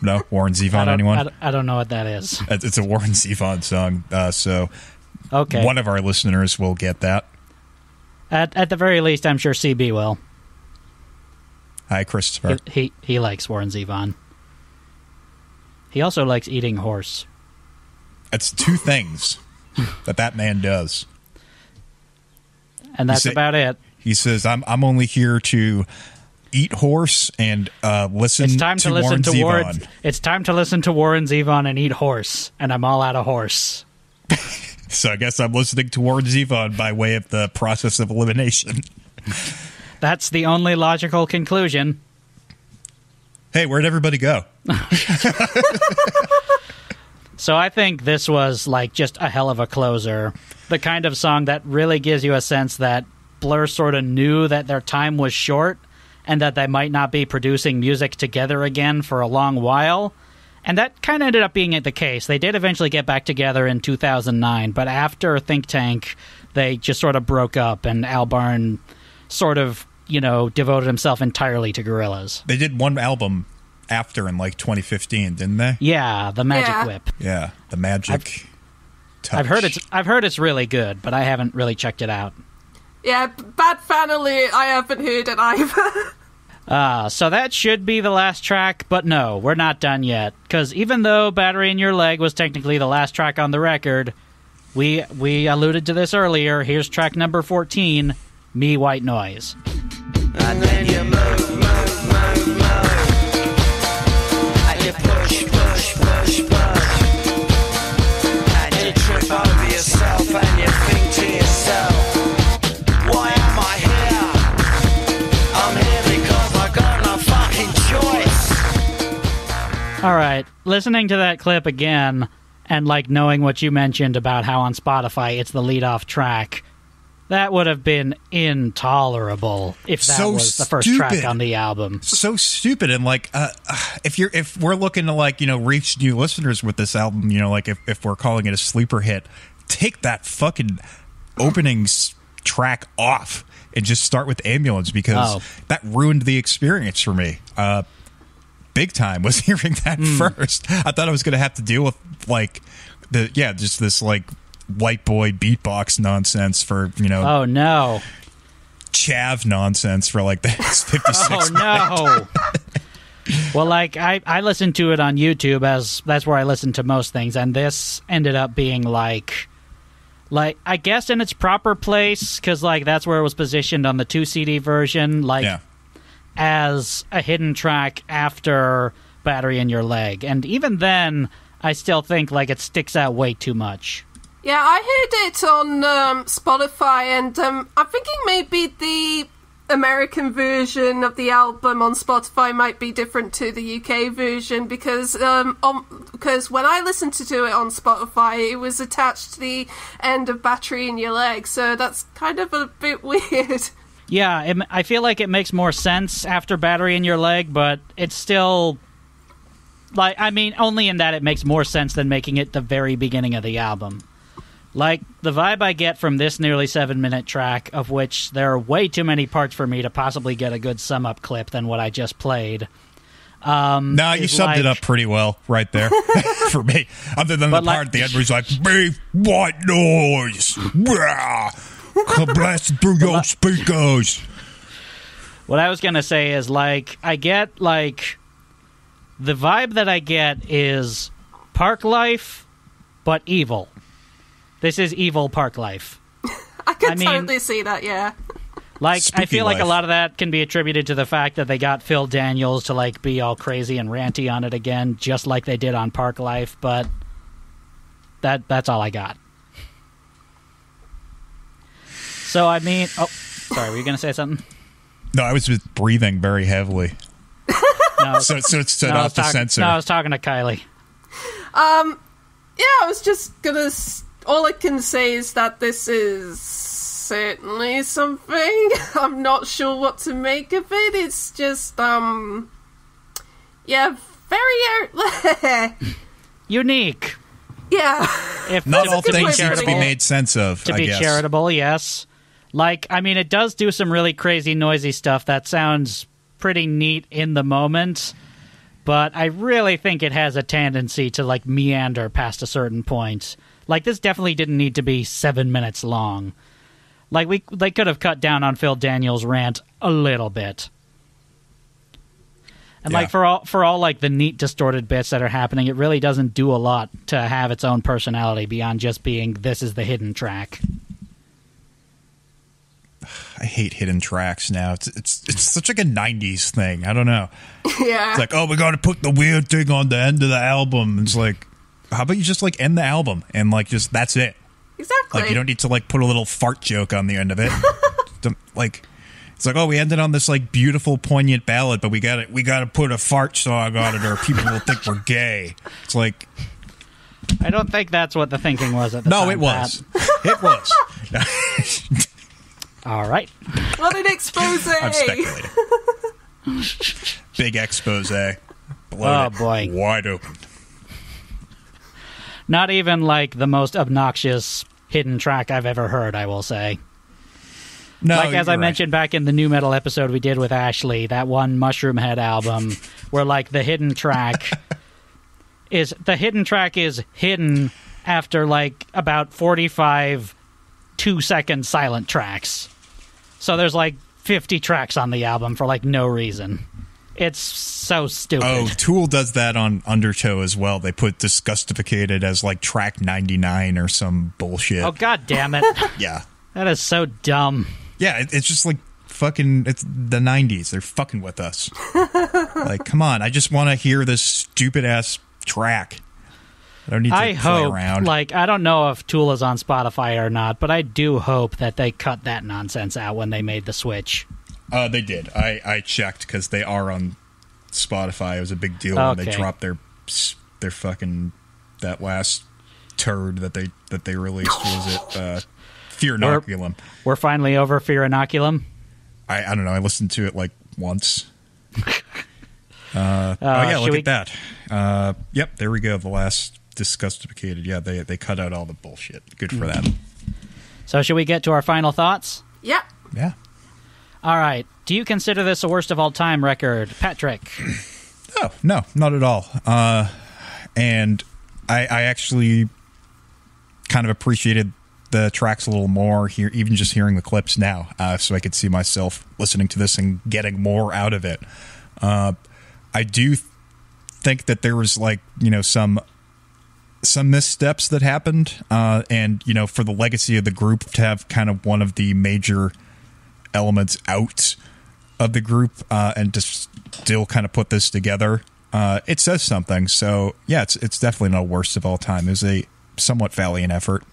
No? Warren Zevon, anyone? I don't know what that is. It's a Warren Zevon song, so okay. One of our listeners will get that. At the very least, I'm sure CB will. Hi, Christopher. He likes Warren Zevon. He also likes eating horse. That's two things that man does. And that's about it. He says, I'm only here to eat horse and listen to Warren Zevon. It's time to listen to Warren Zevon and eat horse, and I'm all out of horse. So I guess I'm listening to Warren Zevon by way of the process of elimination. That's the only logical conclusion. Hey, where'd everybody go? So I think this was like just a hell of a closer. The kind of song that really gives you a sense that Blur sort of knew that their time was short and that they might not be producing music together again for a long while. And that kind of ended up being the case. They did eventually get back together in 2009, but after Think Tank, they just sort of broke up, and Albarn sort of, devoted himself entirely to Gorillaz. They did one album after in like 2015, didn't they? Yeah, the Magic Whip. Yeah, the Magic Touch. I've heard it's really good, but I haven't really checked it out. Yeah, bad fan alert. I haven't heard it either. So that should be the last track, but no, we're not done yet. Because even though Battery in Your Leg was technically the last track on the record, we alluded to this earlier. Here's track number 14, Me White Noise. And then you move. And you push. And you trip over yourself and you think to yourself, why am I here? I'm here because I got no fucking choice. All right, listening to that clip again, and like knowing what you mentioned about how on Spotify it's the lead-off track, That would have been intolerable if that So was the first stupid. track on the album. So stupid. And like, if we're looking to like, reach new listeners with this album, like if we're calling it a sleeper hit, take that fucking opening track off and just start with Ambulance, because that ruined the experience for me. Big time was hearing that first. I thought I was going to have to deal with like just this like white boy beatbox nonsense for Oh no, chav nonsense for like the next 56 no. Well, like I listened to it on YouTube, as that's where I listen to most things, and this ended up being like I guess in its proper place, because like that's where it was positioned on the 2 CD version, as a hidden track after Battery in Your Leg, and even then I still think like it sticks out way too much. Yeah, I heard it on Spotify, and I'm thinking maybe the American version of the album on Spotify might be different to the UK version, because when I listened to it on Spotify, it was attached to the end of Battery in Your Leg, so that's kind of a bit weird. Yeah, I feel like it makes more sense after Battery in Your Leg, but it's still... like, I mean, only in that it makes more sense than making it the very beginning of the album. Like, the vibe I get from this nearly 7-minute track, of which there are way too many parts for me to possibly get a good sum-up clip than what I just played. No, you summed it up pretty well right there for me. Other than the part at the end where he's like, "Beef, white noise, blast through your speakers." What I was going to say is, like, I get, like... the vibe that I get is park life, but evil. This is evil park life. I can totally see that, yeah. Like, Spooky I feel like life. a lot of that can be attributed to the fact that they got Phil Daniels to, like, be all crazy and ranty on it again, just like they did on Park Life, but that's all I got. So, I mean... oh, sorry, were you going to say something? No, I was just breathing very heavily. No, So it's set off the sensor. No, I was talking to Kylie. Yeah, I was just gonna... all I can say is that this is certainly something. I'm not sure what to make of it. It's just, yeah, very out there. Unique. Yeah. If Not to all be things need to be charitable- made sense of, To I be guess. charitable, yes. Like, I mean, it does do some really crazy, noisy stuff that sounds pretty neat in the moment, but I really think it has a tendency to, like, meander past a certain point. Like, this definitely didn't need to be 7 minutes long. Like, they could have cut down on Phil Daniels' rant a little bit. And, like, for all, like, the neat, distorted bits that are happening, it really doesn't do a lot to have its own personality beyond just being, this is the hidden track. I hate hidden tracks now. It's such like a 90s thing. I don't know. Yeah. It's like, oh, we got to put the weird thing on the end of the album. It's like, how about you just like end the album and like just that's it? Exactly. Like you don't need to like put a little fart joke on the end of it. Like it's like, oh, we ended on this like beautiful, poignant ballad, but we got to put a fart song on it, or people will think we're gay. It's like, I don't think that's what the thinking was at the time. no, it was. It was. All right. What an expose! I'm speculating. Big expose. Oh, Bloated. boy. Wide open. Not even, like, the most obnoxious hidden track I've ever heard, I will say. No, like, as I you're right. mentioned back in the new metal episode we did with Ashley, that one Mushroom Head album, where, like, the hidden track is hidden after, like, about 45 2-second silent tracks. So there's, like, 50 tracks on the album for, like, no reason. It's so stupid. Oh, Tool does that on Undertow as well. They put Disgustificated as like track 99 or some bullshit. Oh, god damn it. Yeah. That is so dumb. Yeah, it's just like fucking, it's the 90s. They're fucking with us. Like, come on, I just want to hear this stupid ass track. I don't need to play around. Like, I don't know if Tool is on Spotify or not, but I do hope that they cut that nonsense out when they made the switch. They did. I checked because they are on Spotify. It was a big deal when they dropped their fucking that last turd that they released. Was it Fear Inoculum. We're finally over Fear Inoculum. I don't know. I listened to it like once. Look at that. Yep, there we go. The last Disgustificated. Yeah, they cut out all the bullshit. Good for them. So should we get to our final thoughts? Yep. Yeah. All right. Do you consider this a worst of all time record, Patrick? No, not at all. And I actually kind of appreciated the tracks a little more here, even just hearing the clips now, so I could see myself listening to this and getting more out of it. I do think that there was some missteps that happened, and for the legacy of the group to have kind of one of the major elements out of the group and to still kind of put this together, it says something. So yeah, it's definitely not worst of all time. It was a somewhat valiant effort.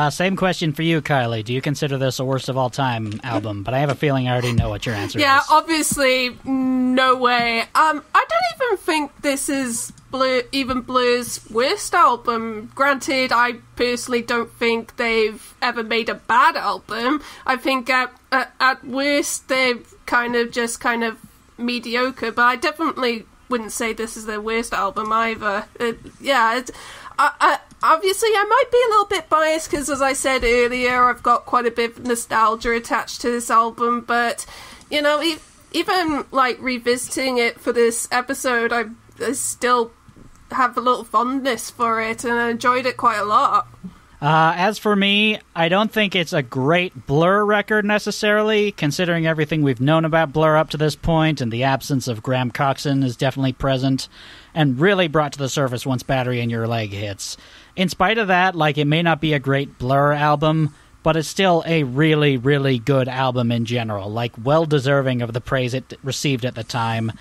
Same question for you, Kylie. Do you consider this a worst of all time album? But I have a feeling I already know what your answer is. Yeah, obviously, no way. I don't even think this is Blur's worst album. Granted, I personally don't think they've ever made a bad album. I think at worst they're kind of mediocre, but I definitely wouldn't say this is their worst album either. Obviously, I might be a little bit biased because, as I said earlier, I've got quite a bit of nostalgia attached to this album. But, even revisiting it for this episode, I still have a little fondness for it, and I enjoyed it quite a lot. As for me, I don't think it's a great Blur record necessarily, considering everything we've known about Blur up to this point, and the absence of Graham Coxon is definitely present, and really brought to the surface once Battery in Your Leg hits. In spite of that, it may not be a great Blur album, but it's still a really, really good album in general, well deserving of the praise it received at the time.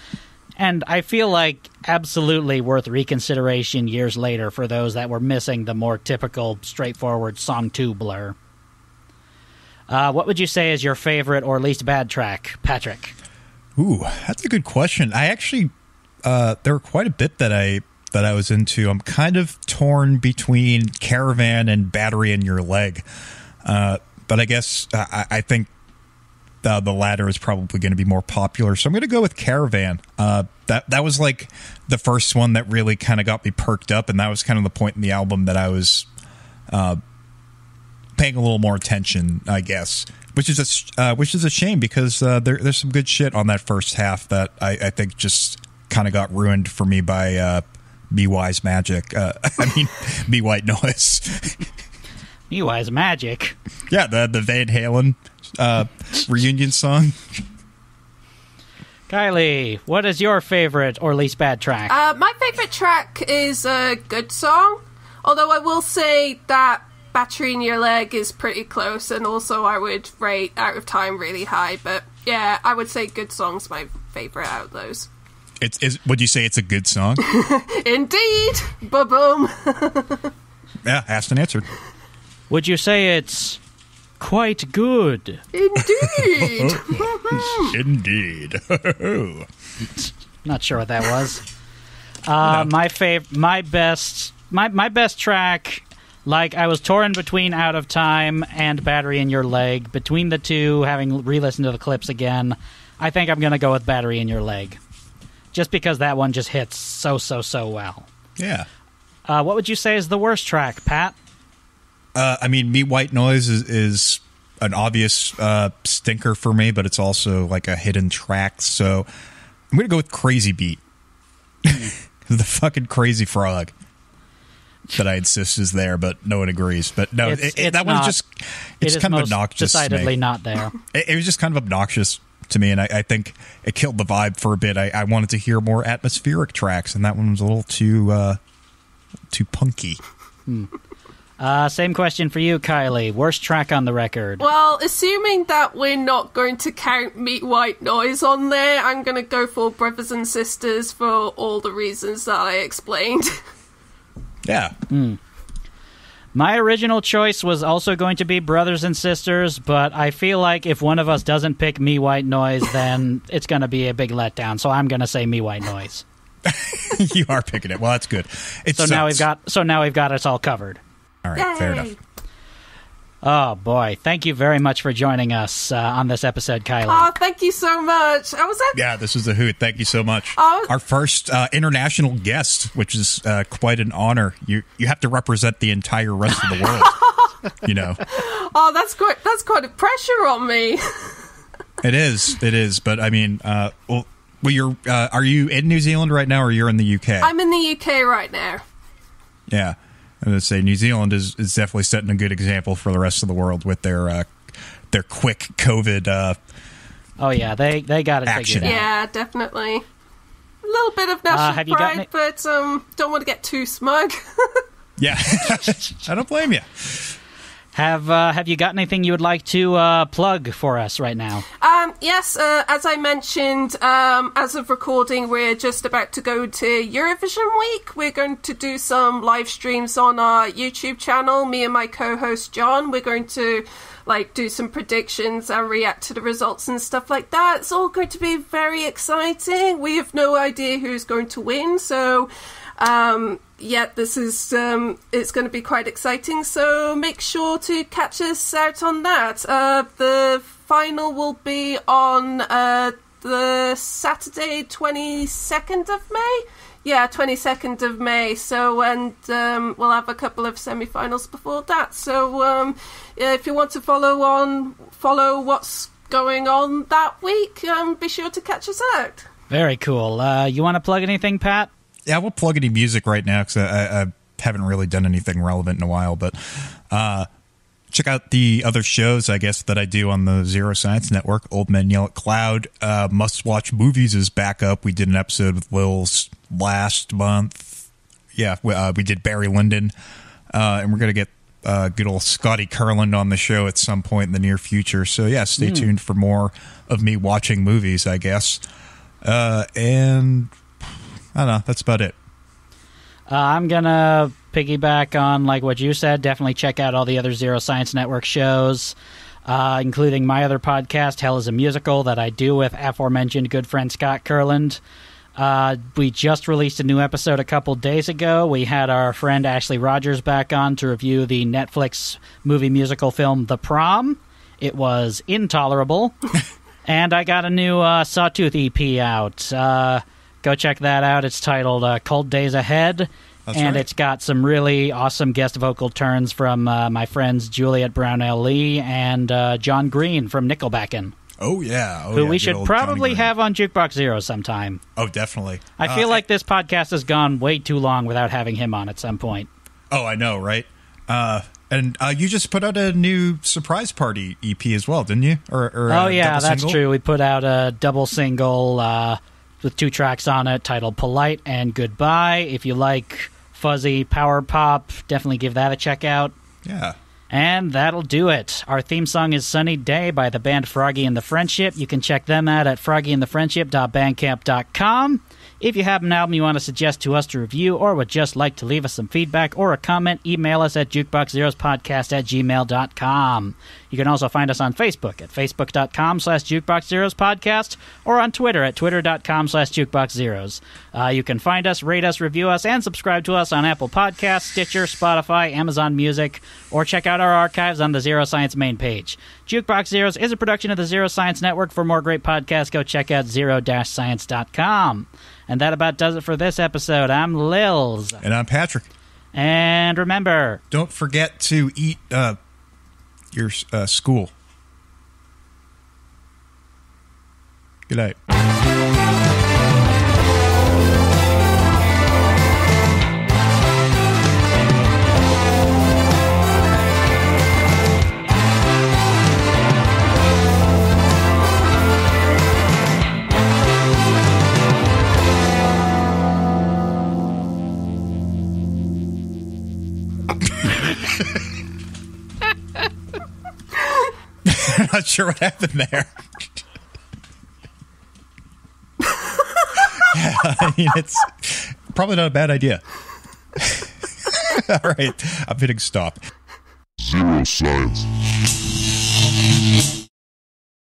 And I feel like absolutely worth reconsideration years later for those that were missing the more typical, straightforward Song 2 Blur. What would you say is your favorite or least bad track, Patrick? Ooh, that's a good question. I actually, there were quite a bit that I was into. I'm kind of torn between Caravan and Battery in Your Leg. But I guess I think the latter is probably going to be more popular. So I'm going to go with Caravan. That was the first one that really kind of got me perked up, and that was kind of the point in the album that I was paying a little more attention, I guess. Which is a shame because there's some good shit on that first half that I think just kind of got ruined for me by Me Wise Magic. Me White Noise. Me Wise Magic? Yeah, the Van Halen reunion song. Kylie, what is your favorite or least bad track? My favorite track is a good song, although I will say that Battery in Your Leg is pretty close, and also I would rate Out of Time really high, but yeah, I would say Good Song's my favorite out of those. Would you say it's a good song? Indeed! Ba-boom! Yeah, asked and answered. Would you say it's quite good? Indeed! Indeed. Not sure what that was. No. My best track, I was torn between Out of Time and Battery in Your Leg. Between the two, having re-listened to the clips again, I think I'm going to go with Battery in Your Leg. Just because that one just hits so well. Yeah. What would you say is the worst track, Pat? Me White Noise is an obvious stinker for me, but it's also a hidden track. So I'm going to go with Crazy Beat. The fucking Crazy Frog that I insist is there, but no one agrees. But no, that one's just, it's kind of obnoxious. Decidedly not there. It was just kind of obnoxious to me, and I think it killed the vibe for a bit. I wanted to hear more atmospheric tracks, and that one was a little too punky. Same question for you, Kylie. Worst track on the record? Well, assuming that we're not going to count Meet White Noise on there, I'm going to go for Brothers and Sisters for all the reasons that I explained. Yeah. My original choice was also going to be Brothers and Sisters, but I feel like if one of us doesn't pick Me White Noise, then it's going to be a big letdown. So I'm going to say Me White Noise. You are picking it. Well, that's good. So now we've got us all covered. All right, fair enough. Oh, boy. Thank you very much for joining us on this episode, Kylie. Oh, thank you so much. Yeah, this was a hoot. Thank you so much. Oh. Our first international guest, which is quite an honor. You have to represent the entire rest of the world, you know. Oh, that's quite a pressure on me. It is. But, I mean, well, are you in New Zealand right now, or you're in the UK? I'm in the UK right now. Yeah. I'm going to say New Zealand is definitely setting a good example for the rest of the world with their quick COVID. Oh yeah, they got it action. figured out. Yeah, definitely. A little bit of national pride, but don't want to get too smug. Yeah, I don't blame you. Have you got anything you would like to plug for us right now? Yes, as I mentioned, as of recording, we're just about to go to Eurovision Week. We're going to do some live streams on our YouTube channel. Me and my co-host John, we're going to do some predictions and react to the results and stuff like that. It's all going to be very exciting. We have no idea who's going to win, so this is it's going to be quite exciting, so make sure to catch us out on that. The final will be on the Saturday 22nd of May. Yeah, 22nd of May. So, and we'll have a couple of semi-finals before that. So, if you want to follow what's going on that week, be sure to catch us out. Very cool. You want to plug anything, Pat? Yeah, we'll plug any music right now because I haven't really done anything relevant in a while. But check out the other shows, I guess, that I do on the Zero Science Network. Old Men Yell at Cloud. Must Watch Movies is back up. We did an episode with Lils last month. Yeah, we did Barry Lyndon. And we're going to get good old Scotty Kurland on the show at some point in the near future. So, yeah, stay tuned for more of me watching movies, I guess. And I don't know. That's about it. I'm going to piggyback on what you said. Definitely check out all the other Zero Science Network shows, including my other podcast, Hell is a Musical, that I do with aforementioned good friend Scott Kurland. We just released a new episode a couple days ago. We had our friend Ashley Rogers back on to review the Netflix movie musical film The Prom. It was intolerable. And I got a new Sawtooth EP out. Go check that out. It's titled Cold Days Ahead. That's and right. It's got some really awesome guest vocal turns from my friends Juliet Brownell Lee and John Green from Nickelback, Oh, yeah. who we should probably have on Jukebox Zero sometime. Oh, definitely. I feel like this podcast has gone way too long without having him on at some point. Oh, I know, right? And you just put out a new Surprise Party EP as well, didn't you? Or oh, yeah, double that's single? true. We put out a double single with 2 tracks on it titled Polite and Goodbye. If you like fuzzy power pop, definitely give that a check out. Yeah. And that'll do it. Our theme song is Sunny Day by the band Froggy and the Friendship. You can check them out at froggyandthefriendship.bandcamp.com. If you have an album you want to suggest to us to review or would just like to leave us some feedback or a comment, email us at jukeboxzerospodcast@gmail.com. You can also find us on Facebook at facebook.com/jukeboxzerospodcast or on Twitter at twitter.com/jukeboxzeros. You can find us, rate us, review us, and subscribe to us on Apple Podcasts, Stitcher, Spotify, Amazon Music, or check out our archives on the Zero Science main page. Jukebox Zeros is a production of the Zero Science Network. For more great podcasts, go check out zero-science.com. And that about does it for this episode. I'm Lils. And I'm Patrick. And remember, don't forget to eat your school. Good night. I'm not sure what happened there. Yeah, I mean, it's probably not a bad idea. All right, I'm hitting stop. Zero Science.